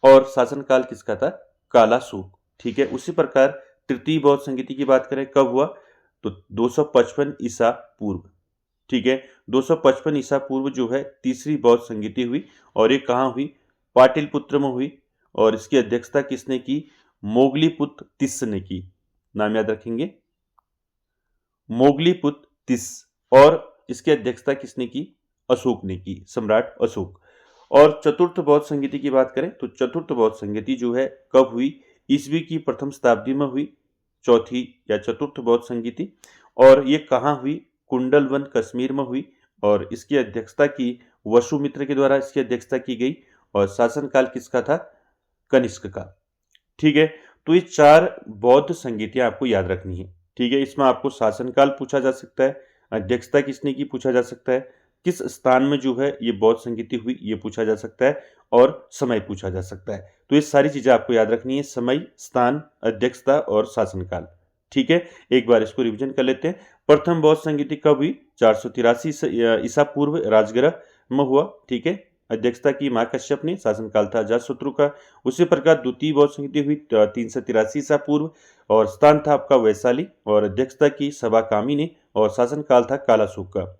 और शासनकाल किसका था, काला शोक। ठीक है, उसी प्रकार तृतीय बौद्ध संगीति की बात करें कब हुआ, तो 255 ईसा पूर्व। ठीक है, 255 ईसा पूर्व जो है तीसरी बौद्ध संगीति हुई, और ये कहाँ हुई, पाटलिपुत्र में हुई, और इसकी अध्यक्षता किसने की, मोगलीपुत्र तिस्स ने की। नाम याद रखेंगे, मोगलीपुत्र तिस्स, और इसकी अध्यक्षता किसने की, अशोक ने की, सम्राट अशोक। और चतुर्थ बौद्ध संगीति की बात करें तो चतुर्थ बौद्ध संगीति जो है कब हुई, ईस्वी की प्रथम शताब्दी में हुई, चौथी या चतुर्थ बौद्ध संगीति, और ये कहाँ हुई, कुंडलवन कश्मीर में हुई, और इसकी अध्यक्षता की वसुमित्र के द्वारा इसकी अध्यक्षता की गई, और शासनकाल किसका था, कनिष्क का। ठीक है, तो ये 4 बौद्ध संगीतियां आपको याद रखनी है। ठीक है, इसमें आपको शासनकाल पूछा जा सकता है, अध्यक्षता किसने की पूछा जा सकता है, किस स्थान में जो है ये बौद्ध संगीति हुई ये पूछा जा सकता है, और समय पूछा जा सकता है। तो ये सारी चीजें आपको याद रखनी है, समय, स्थान, अध्यक्षता और शासनकाल। ठीक है, एक बार इसको रिवीजन कर लेते हैं। प्रथम बौद्ध संगीति कब हुई, 483 ईसा पूर्व, राजगृह में हुआ। ठीक है, अध्यक्षता की महाकश्यप ने, शासनकाल था अजातशत्रु का। उसी प्रकार द्वितीय बौद्ध संगीति हुई 383 ईसा पूर्व, और स्थान था आपका वैशाली, और अध्यक्षता की सबा कामी ने, और शासनकाल था कालाशोक का।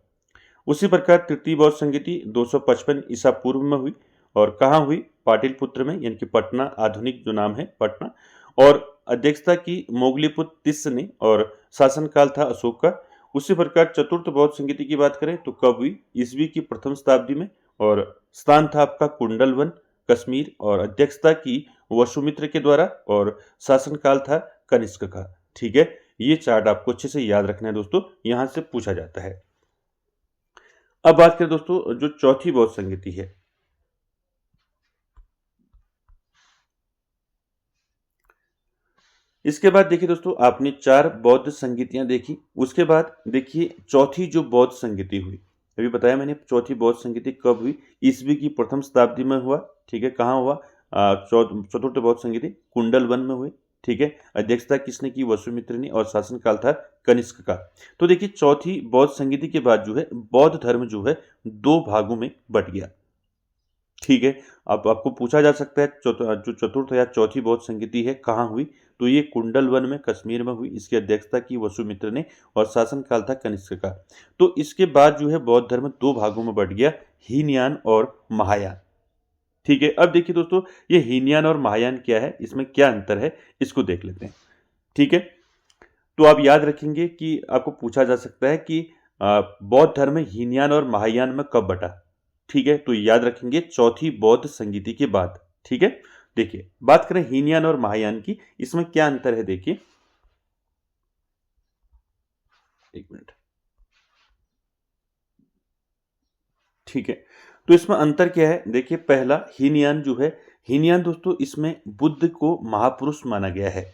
उसी प्रकार तृतीय बौद्ध संगीति 255 ईसा पूर्व में हुई, और कहाँ हुई, पाटलिपुत्र में, यानी कि पटना, आधुनिक जो नाम है पटना, और अध्यक्षता की मोगलीपुत्र तिस्स ने, और शासनकाल था अशोक का। उसी प्रकार चतुर्थ बौद्ध संगीति की बात करें तो कब हुई, ईस्वी की प्रथम शताब्दी में, और स्थान था आपका कुंडलवन कश्मीर, और अध्यक्षता की वसुमित्र के द्वारा, और शासनकाल था कनिष्क का। ठीक है, ये चार्ट आपको अच्छे से याद रखना है दोस्तों, यहां से पूछा जाता है। अब बात करें दोस्तों जो चौथी बौद्ध संगीति है, इसके बाद देखिए दोस्तों, आपने 4 बौद्ध संगीतियां देखी, उसके बाद देखिए चौथी जो बौद्ध संगीति हुई। अभी बताया मैंने चौथी बौद्ध संगीति कब हुई, ईस्वी की प्रथम शताब्दी में हुआ। ठीक है, कहाँ हुआ, चतुर्थ बौद्ध संगीति कुंडलवन में हुई। ठीक है, अध्यक्षता किसने की, वसुमित्र ने, और शासनकाल था कनिष्क का। तो देखिए चौथी बौद्ध संगीति के बाद जो है बौद्ध धर्म जो है 2 भागों में बट गया। ठीक है, अब आपको पूछा जा सकता है जो चतुर्थ या चौथी बौद्ध संगीति है कहाँ हुई, तो ये कुंडलवन में, कश्मीर में हुई। इसकी अध्यक्षता की वसुमित्र ने, और शासनकाल था कनिष्क का। तो इसके बाद जो है बौद्ध धर्म 2 भागों में बट गया, हीनयान और महायान। ठीक है, अब देखिए दोस्तों, ये हीनयान और महायान क्या है, इसमें क्या अंतर है, इसको देख लेते हैं। ठीक है, तो आप याद रखेंगे कि आपको पूछा जा सकता है कि बौद्ध धर्म हीनयान और महायान में कब बटा। ठीक है, तो याद रखेंगे चौथी बौद्ध संगीति के बाद। ठीक है, देखिए बात करें हीनयान और महायान की, इसमें क्या अंतर है, देखिए एक मिनट। ठीक है, तो इसमें अंतर क्या है, देखिए पहला हीनयान जो है, हीनयान दोस्तों इसमें बुद्ध को महापुरुष माना गया है।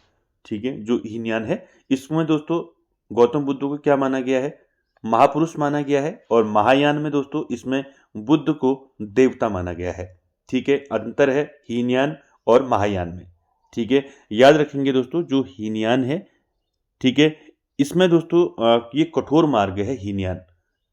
ठीक है, जो हीनयान है इसमें दोस्तों गौतम बुद्ध को क्या माना गया है, महापुरुष माना गया है। और महायान में दोस्तों इसमें बुद्ध को देवता माना गया है। ठीक है, अंतर है हीनयान और महायान में। ठीक है, याद रखेंगे दोस्तों, जो हीनयान है, ठीक है, इसमें दोस्तों ये कठोर मार्ग है हीनयान।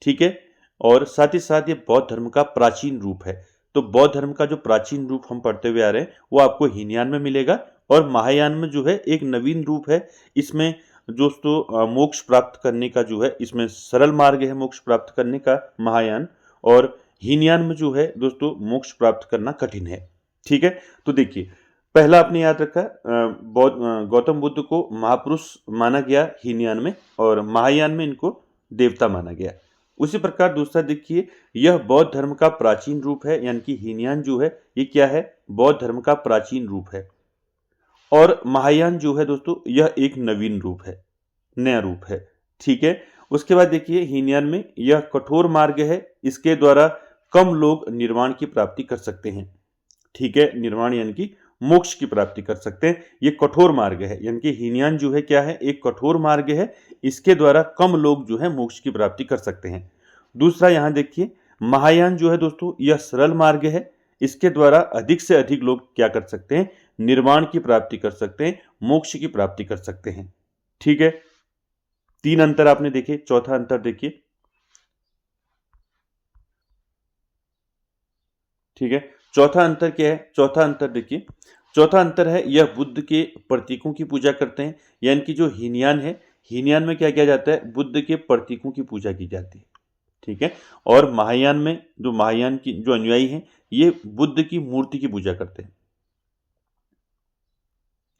ठीक है, और साथ ही साथ ये बौद्ध धर्म का प्राचीन रूप है। तो बौद्ध धर्म का जो प्राचीन रूप हम पढ़ते हुए आ रहे हैं वो आपको हीनयान में मिलेगा, और महायान में जो है एक नवीन रूप है। इसमें दोस्तों मोक्ष प्राप्त करने का जो है, इसमें सरल मार्ग है मोक्ष प्राप्त करने का महायान, और हीनयान में जो है दोस्तों मोक्ष प्राप्त करना कठिन है। ठीक है, तो देखिए पहला आपने याद रखा, गौतम बुद्ध को महापुरुष माना गया हीनयान में, और महायान में इनको देवता माना गया। उसी प्रकार दूसरा देखिए, यह बौद्ध धर्म का प्राचीन रूप है, यानी कि हीनयान जो है ये क्या है, बौद्ध धर्म का प्राचीन रूप है। और महायान जो है दोस्तों यह एक नवीन रूप है, नया रूप है। ठीक है, उसके बाद देखिए हीनयान में यह कठोर मार्ग है, इसके द्वारा कम लोग निर्वाण की प्राप्ति कर सकते हैं। ठीक है, निर्वाण यानी कि मोक्ष की प्राप्ति कर सकते हैं, ये कठोर मार्ग है। यानी कि हीनयान जो है क्या है, एक कठोर मार्ग है, इसके द्वारा कम लोग जो है मोक्ष की प्राप्ति कर सकते हैं। दूसरा यहां देखिए, महायान जो है दोस्तों यह सरल मार्ग है, इसके द्वारा अधिक से अधिक लोग क्या कर सकते हैं, निर्वाण की प्राप्ति कर सकते हैं, मोक्ष की प्राप्ति कर सकते हैं। ठीक है, तीन अंतर आपने देखे। चौथा अंतर देखिए, ठीक है, चौथा अंतर क्या है, चौथा अंतर देखिए, चौथा अंतर है यह बुद्ध के प्रतीकों की पूजा करते हैं। यानी कि जो हीनयान है, हीनयान में क्या किया जाता है, बुद्ध के प्रतीकों की पूजा की जाती है। ठीक है, और महायान में जो महायान की जो अनुयायी हैं ये बुद्ध की मूर्ति की पूजा करते हैं।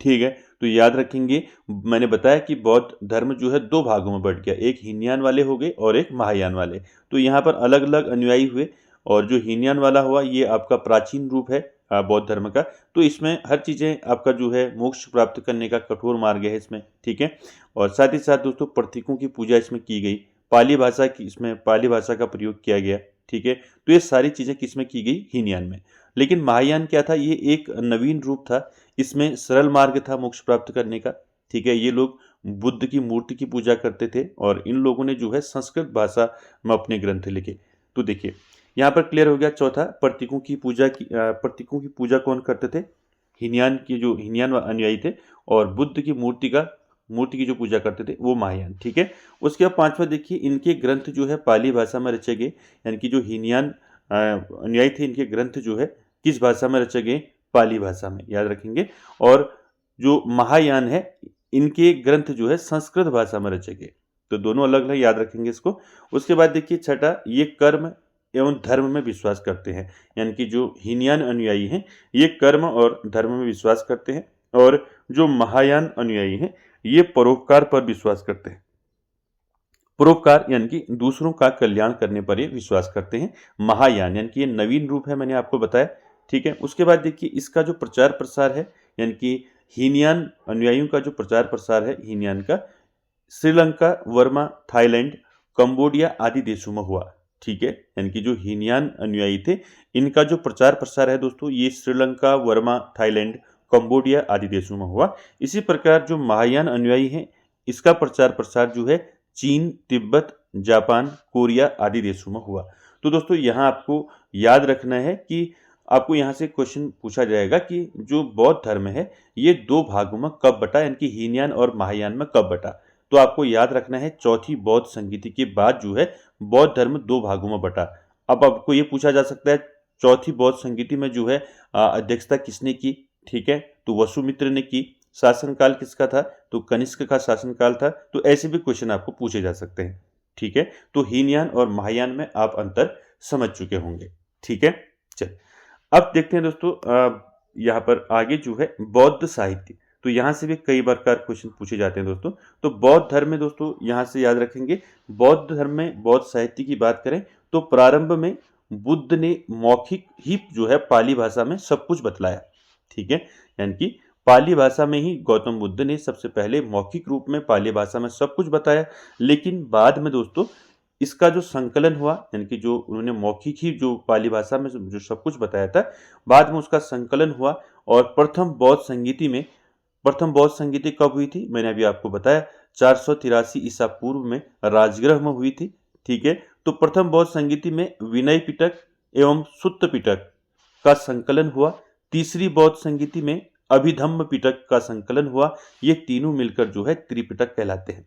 ठीक है, तो याद रखेंगे, मैंने बताया कि बौद्ध धर्म जो है दो भागों में बढ़ गया, एक हीनयान वाले हो गए और एक महायान वाले। तो यहाँ पर अलग अलग अनुयायी हुए, और जो हीनयान वाला हुआ ये आपका प्राचीन रूप है बौद्ध धर्म का। तो इसमें हर चीज़ें आपका जो है मोक्ष प्राप्त करने का कठोर मार्ग है इसमें। ठीक है, और साथ ही साथ दोस्तों प्रतीकों की पूजा इसमें की गई, पाली भाषा की, इसमें पाली भाषा का प्रयोग किया गया। ठीक है, तो ये सारी चीज़ें किसमें की गई, हीनयान में। लेकिन महायान क्या था, ये एक नवीन रूप था, इसमें सरल मार्ग था मोक्ष प्राप्त करने का। ठीक है, ये लोग बुद्ध की मूर्ति की पूजा करते थे, और इन लोगों ने जो है संस्कृत भाषा में अपने ग्रंथ लिखे। तो देखिए यहाँ पर क्लियर हो गया। चौथा, प्रतीकों की पूजा की, प्रतीकों की पूजा कौन करते थे, हीनयान के जो हीनयान अनुयायी थे, और बुद्ध की मूर्ति की जो पूजा करते थे वो महायान। ठीक है, उसके बाद पांचवा देखिए, इनके ग्रंथ जो है पाली भाषा में रचे गए। यानी कि जो हीनयान अनुयायी थे, इनके ग्रंथ जो है किस भाषा में रचे गए, पाली भाषा में, याद रखेंगे। और जो महायान है, इनके ग्रंथ जो है संस्कृत भाषा में रचे गए। तो दोनों अलग अलग, याद रखेंगे इसको। उसके बाद देखिए छठा, ये कर्म एवं धर्म में विश्वास करते हैं। यानी कि जो हीनयान अनुयायी हैं ये कर्म और धर्म में विश्वास करते हैं, और जो महायान अनुयायी हैं ये परोपकार पर विश्वास करते हैं। परोपकार यानी कि दूसरों का कल्याण करने पर ये विश्वास करते हैं, महायान। यानी कि ये नवीन रूप है, मैंने आपको बताया। ठीक है, उसके बाद देखिए इसका जो प्रचार प्रसार है, यानी कि हीनयान अनुयायियों का जो प्रचार प्रसार है हीनयान का, श्रीलंका, वर्मा, थाईलैंड, कंबोडिया आदि देशों में हुआ। ठीक है, यानी कि जो हीनयान अनुयायी थे इनका जो प्रचार प्रसार है दोस्तों, ये श्रीलंका, वर्मा, थाईलैंड, कंबोडिया आदि देशों में हुआ। इसी प्रकार जो महायान अनुयायी हैं इसका प्रचार प्रसार जो है चीन, तिब्बत, जापान, कोरिया आदि देशों में हुआ। तो दोस्तों यहाँ आपको याद रखना है कि आपको यहाँ से क्वेश्चन पूछा जाएगा कि जो बौद्ध धर्म है ये दो भागों में कब बटा, यानी कि हीनयान और महायान में कब बटा। तो आपको याद रखना है चौथी बौद्ध संगीति के बाद जो है बौद्ध धर्म दो भागों में बटा। अब आपको ये पूछा जा सकता है चौथी बौद्ध संगीति में जो है अध्यक्षता किसने की। ठीक है, तो वसुमित्र ने की। शासनकाल किसका था, तो कनिष्क का शासनकाल था। तो ऐसे भी क्वेश्चन आपको पूछे जा सकते हैं। ठीक है, तो हीनयान और महायान में आप अंतर समझ चुके होंगे। ठीक है। चल, अब देखते हैं दोस्तों यहाँ पर आगे जो है बौद्ध साहित्य। तो यहाँ से भी कई प्रकार क्वेश्चन पूछे जाते हैं दोस्तों। तो बौद्ध धर्म में दोस्तों यहाँ से याद रखेंगे, बौद्ध धर्म में बौद्ध साहित्य की बात करें तो प्रारंभ में बुद्ध ने मौखिक ही जो है पाली भाषा में सब कुछ बतलाया। ठीक है, यानी कि पाली भाषा में ही गौतम बुद्ध ने सबसे पहले मौखिक रूप में पाली भाषा में सब कुछ बताया। लेकिन बाद में दोस्तों इसका जो संकलन हुआ, यानी कि जो उन्होंने मौखिक ही जो पाली भाषा में जो सब कुछ बताया था, बाद में उसका संकलन हुआ और प्रथम बौद्ध संगीति कब हुई थी? मैंने अभी आपको बताया 483 ईसा पूर्व में राजगृह में हुई थी। ठीक है, तो प्रथम बौद्ध संगीति में विनय पिटक एवं सुत्त पिटक का संकलन हुआ। तीसरी बौद्ध संगीति में अभिधम्म पिटक का संकलन हुआ। ये तीनों मिलकर जो है त्रिपिटक कहलाते हैं।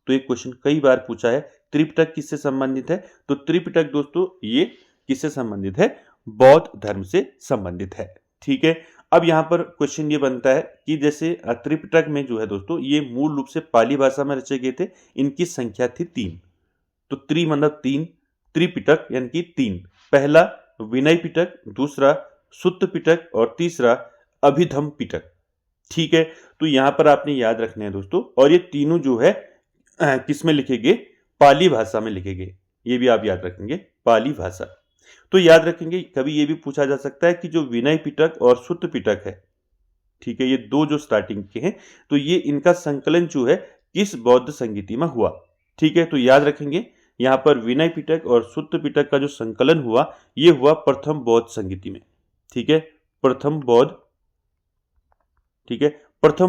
तो एक क्वेश्चन कई बार पूछा है, त्रिपिटक किससे संबंधित है? तो त्रिपिटक दोस्तों ये किससे संबंधित है? बौद्ध धर्म से संबंधित है। ठीक है, अब यहाँ पर क्वेश्चन ये बनता है कि जैसे त्रिपिटक में जो है दोस्तों ये मूल रूप से पाली भाषा में रचे गए थे। इनकी संख्या थी 3। तो त्रि मतलब 3, त्रिपिटक यानी कि 3। पहला विनय पिटक, दूसरा सुत्त पिटक और तीसरा अभिधम्म पिटक। ठीक है, तो यहाँ पर आपने याद रखना है दोस्तों, और ये तीनों जो है किस में लिखे गए? पाली भाषा में लिखे गए। ये भी आप याद रखेंगे, पाली भाषा। तो याद रखेंगे, कभी ये भी पूछा जा सकता है कि जो विनय पिटक और सुत्त पिटक है, ठीक है, ये दो जो स्टार्टिंग के हैं, तो ये इनका संकलन जो है किस बौद्ध संगीति में हुआ? ठीक है, तो याद रखेंगे यहाँ पर विनय पिटक और सुत्त पिटक का जो संकलन हुआ ये हुआ प्रथम बौद्ध संगीति में। ठीक है, प्रथम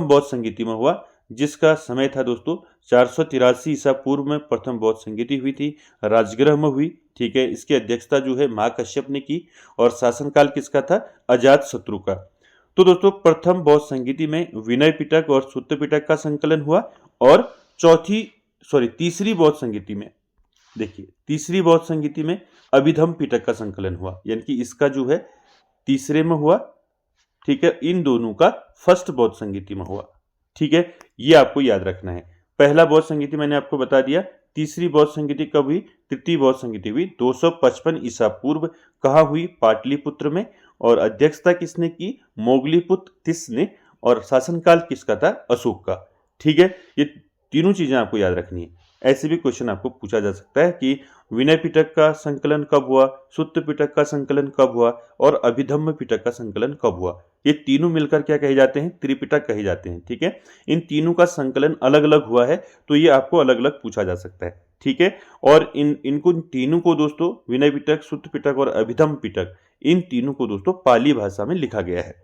बौद्ध संगीति में हुआ, जिसका समय था दोस्तों 483 ईसा पूर्व में प्रथम बौद्ध संगीति हुई थी, राजगृह में हुई। ठीक है, इसकी अध्यक्षता जो है महाकश्यप ने की और शासनकाल किसका था? अजात शत्रु का। तो दोस्तों प्रथम बौद्ध संगीति में विनय पिटक और सुत्त पिटक का संकलन हुआ और तीसरी बौद्ध संगीति में, देखिए तीसरी बौद्ध संगीति में अभिधम्म पिटक का संकलन हुआ, यानी कि इसका जो है तीसरे में हुआ। ठीक है, इन दोनों का फर्स्ट बौद्ध संगीति में हुआ। ठीक है, ये आपको याद रखना है। पहला बौद्ध संगीति मैंने आपको बता दिया। तीसरी बौद्ध संगीति कब हुई? तृतीय बौद्ध संगीति हुई 255 ईसा पूर्व। कहाँ हुई? पाटलिपुत्र में। और अध्यक्षता किसने की? मोगलीपुत्र तिस ने। और शासनकाल किसका था? अशोक का। ठीक है, ये तीनों चीजें आपको याद रखनी है। ऐसे भी क्वेश्चन आपको पूछा जा सकता है कि विनय पिटक का संकलन कब हुआ, सुत्त पिटक का संकलन कब हुआ और अभिधम्म पिटक का संकलन कब हुआ। ये तीनों मिलकर क्या कहे जाते हैं? त्रिपिटक कहे जाते हैं। ठीक है, इन तीनों का संकलन अलग अलग हुआ है, तो ये आपको अलग अलग पूछा जा सकता है। ठीक है, और इनको तीनों को दोस्तों विनय पिटक, सुत्त पिटक और अभिधम्म पिटक, इन तीनों को दोस्तों पाली भाषा में लिखा गया है।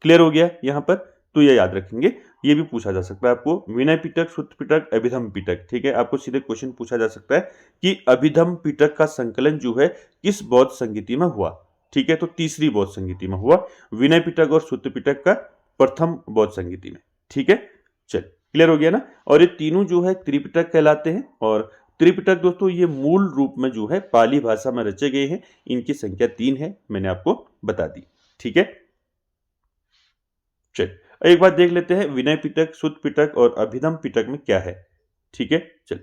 क्लियर हो गया यहाँ पर? तो ये याद रखेंगे, ये भी पूछा जा सकता है आपको, विनय पिटक, सुत्त पिटक, अभिधम्म पिटक। ठीक है, आपको सीधे क्वेश्चन पूछा जा सकता है कि अभिधम्म पिटक का संकलन जो है किस बौद्ध संगीति में हुआ। ठीक है, तो तीसरी बौद्ध संगीति में हुआ। विनय पिटक और सुत्त पिटक का प्रथम बौद्ध संगीति में। ठीक है, चल क्लियर हो गया ना। और ये तीनों जो है त्रिपिटक कहलाते हैं। और त्रिपिटक दोस्तों ये मूल रूप में जो है पाली भाषा में रचे गए हैं। इनकी संख्या 3 है, मैंने आपको बता दी। ठीक है, चल एक बार देख लेते हैं विनय पिटक, सुत्त पिटक और अभिधम्म पिटक में क्या है। ठीक है, चल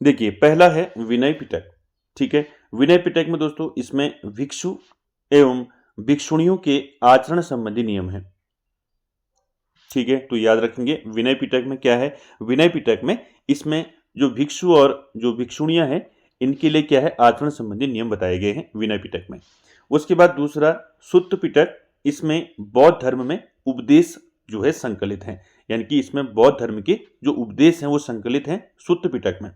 देखिए, पहला है विनय पिटक। ठीक है, विनय पिटक में दोस्तों इसमें भिक्षु एवं भिक्षुणियों के आचरण संबंधी नियम है। ठीक है, तो याद रखेंगे विनय पिटक में क्या है। विनय पिटक में इसमें जो भिक्षु और जो भिक्षुणियां हैं इनके लिए क्या है? आचरण संबंधी नियम बताए गए हैं विनय पिटक में। उसके बाद दूसरा सुत्त पिटक, इसमें बौद्ध धर्म में उपदेश जो है संकलित हैं, यानी कि इसमें बौद्ध धर्म के जो उपदेश हैं वो संकलित हैं सुत्त पिटक में।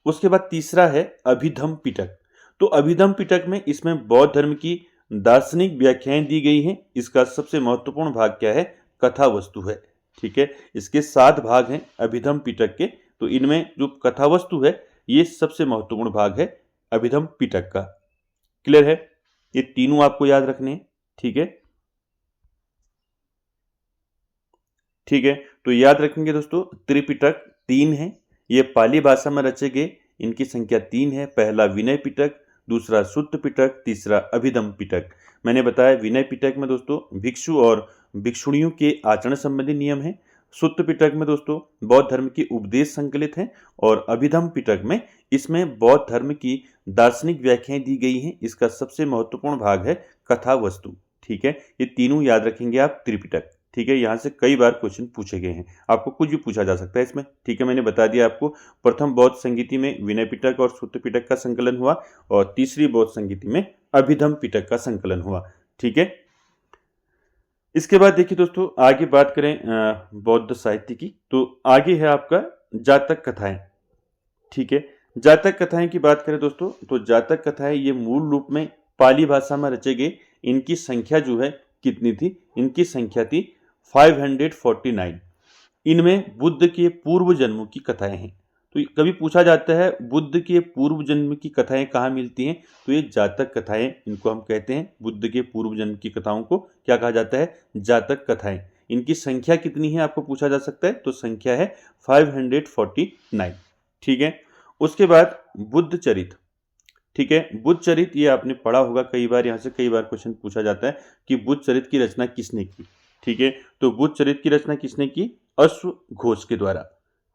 उसके बाद तीसरा है अभिधम्म पिटक। तो अभिधम्म पिटक में इसमें बौद्ध धर्म की दार्शनिक व्याख्याएं दी गई हैं। इसका सबसे महत्वपूर्ण भाग क्या है? कथा वस्तु है। ठीक है, इसके 7 भाग हैं अभिधम्म पिटक के, तो इनमें जो कथा वस्तु है ये सबसे महत्वपूर्ण भाग है अभिधम्म पिटक का। क्लियर है? ये तीनों आपको याद रखने हैं। ठीक है, ठीक है, तो याद रखेंगे दोस्तों त्रिपिटक 3 है, ये पाली भाषा में रचे गए, इनकी संख्या 3 है। पहला विनय पिटक, दूसरा सुत्त पिटक, तीसरा अभिधम्म पिटक। मैंने बताया विनय पिटक में दोस्तों भिक्षु और भिक्षुणियों के आचरण संबंधी नियम है। सुत्त पिटक में दोस्तों बौद्ध धर्म की उपदेश संकलित हैं और अभिधम्म पिटक में इसमें बौद्ध धर्म की दार्शनिक व्याख्याएं दी गई हैं। इसका सबसे महत्वपूर्ण भाग है कथा वस्तु। ठीक है, ये तीनों याद रखेंगे आप त्रिपिटक। ठीक है, यहाँ से कई बार क्वेश्चन पूछे गए हैं, आपको कुछ भी पूछा जा सकता है इसमें। ठीक है, मैंने बता दिया आपको, प्रथम बौद्ध संगीति में विनय पिटक और सुत्त पिटक का संकलन हुआ और तीसरी बौद्ध संगीति में अभिधम्म पिटक का संकलन हुआ। ठीक है, इसके बाद देखिए दोस्तों, आगे बात करें बौद्ध साहित्य की, तो आगे है आपका जातक कथाएं। ठीक है, जातक कथाएं की बात करें दोस्तों, तो जातक कथाएं ये मूल रूप में पाली भाषा में रचे गए। इनकी संख्या जो है कितनी थी? इनकी संख्या थी 549। इनमें बुद्ध के पूर्व जन्मों की कथाएं हैं। तो कभी पूछा जाता है बुद्ध के पूर्व जन्म की कथाएं कहाँ मिलती हैं, तो ये जातक कथाएं, इनको हम कहते हैं। बुद्ध के पूर्व जन्म की कथाओं को क्या कहा जाता है? जातक कथाएं। इनकी संख्या कितनी है आपको पूछा जा सकता है, तो संख्या है 549। ठीक है, उसके बाद बुद्ध चरित। ठीक है, बुद्ध चरित ये आपने पढ़ा होगा कई बार, यहाँ से कई बार क्वेश्चन पूछा जाता है कि बुद्ध चरित की रचना किसने की। ठीक है, तो बुद्ध चरित की रचना किसने की? अश्वघोष के द्वारा।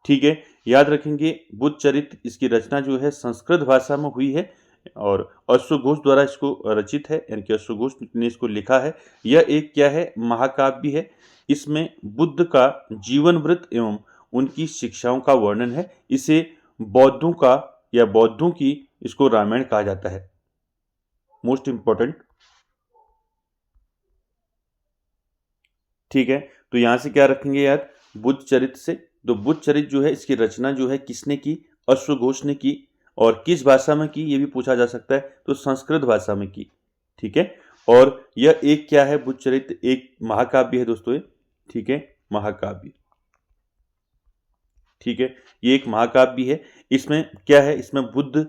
ठीक है, याद रखेंगे बुद्ध चरित, इसकी रचना जो है संस्कृत भाषा में हुई है और अश्वघोष द्वारा इसको रचित है, यानी कि अश्वघोष ने इसको लिखा है। यह एक क्या है? महाकाव्य है। इसमें बुद्ध का जीवन वृत्त एवं उनकी शिक्षाओं का वर्णन है। इसे बौद्धों का या बौद्धों की इसको रामायण कहा जाता है। Most important. ठीक है, तो यहां से क्या रखेंगे यार? बुद्ध चरित से। तो बुद्ध चरित जो है इसकी रचना जो है किसने की? अश्वघोष ने की। और किस भाषा में की ये भी पूछा जा सकता है, तो संस्कृत भाषा में की। ठीक है, और यह एक क्या है? बुद्ध चरित एक महाकाव्य है दोस्तों ये। ठीक है, महाकाव्य। ठीक है, ये एक महाकाव्य है। इसमें क्या है? इसमें बुद्ध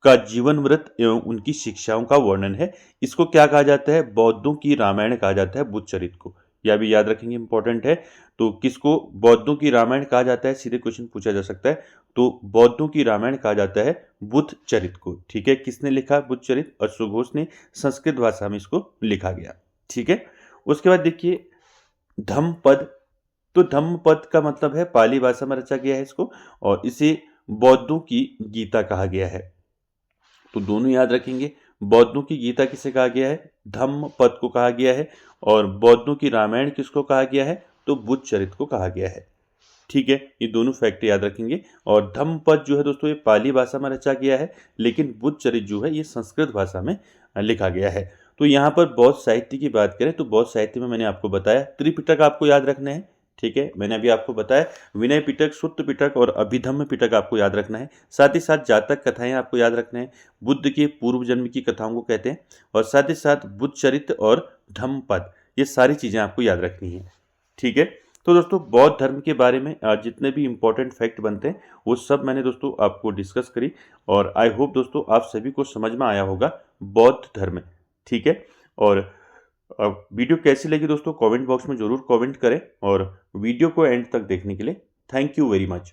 का जीवन वृत्त एवं उनकी शिक्षाओं का वर्णन है। इसको क्या कहा जाता है? बौद्धों की रामायण कहा जाता है बुद्ध चरित को। यह भी याद रखेंगे, इंपॉर्टेंट है। तो किसको बौद्धों की रामायण कहा जाता है? सीधे क्वेश्चन पूछा जा सकता है। तो बौद्धों की रामायण कहा जाता है बुद्ध चरित को। ठीक है, किसने लिखा बुद्ध चरित? अश्वघोष ने। संस्कृत भाषा में इसको लिखा गया। ठीक है, उसके बाद देखिए धम्मपद। तो धम्मपद का मतलब है पाली भाषा में रचा गया है इसको, और इसे बौद्धों की गीता कहा गया है। तो दोनों याद रखेंगे, बौद्धों की गीता किसे कहा गया है? धम्मपद को कहा गया है। और बौद्धों की रामायण किसको कहा गया है? तो बुद्ध चरित को कहा गया है। ठीक है, ये दोनों फैक्ट याद रखेंगे। और धम्मपद जो है दोस्तों ये पाली भाषा में रचा गया है, लेकिन बुद्ध चरित जो है ये संस्कृत भाषा में लिखा गया है। तो यहाँ पर बौद्ध साहित्य की बात करें तो बौद्ध साहित्य में मैंने आपको बताया त्रिपिटक आपको याद रखना है। ठीक है, मैंने अभी आपको बताया विनय पिटक, सुत्त पिटक और अभिधम्म पिटक आपको याद रखना है। साथ ही साथ जातक कथाएं आपको याद रखना है, बुद्ध के पूर्व जन्म की कथाओं को कहते हैं। और साथ ही साथ बुद्ध चरित्र और धम्मपद, ये सारी चीज़ें आपको याद रखनी है। ठीक है, तो दोस्तों बौद्ध धर्म के बारे में जितने भी इंपॉर्टेंट फैक्ट बनते हैं वो सब मैंने दोस्तों आपको डिस्कस करी। और आई होप दोस्तों आप सभी को समझ में आया होगा बौद्ध धर्म। ठीक है, और वीडियो कैसी लगी दोस्तों कमेंट बॉक्स में ज़रूर कमेंट करें, और वीडियो को एंड तक देखने के लिए थैंक यू वेरी मच।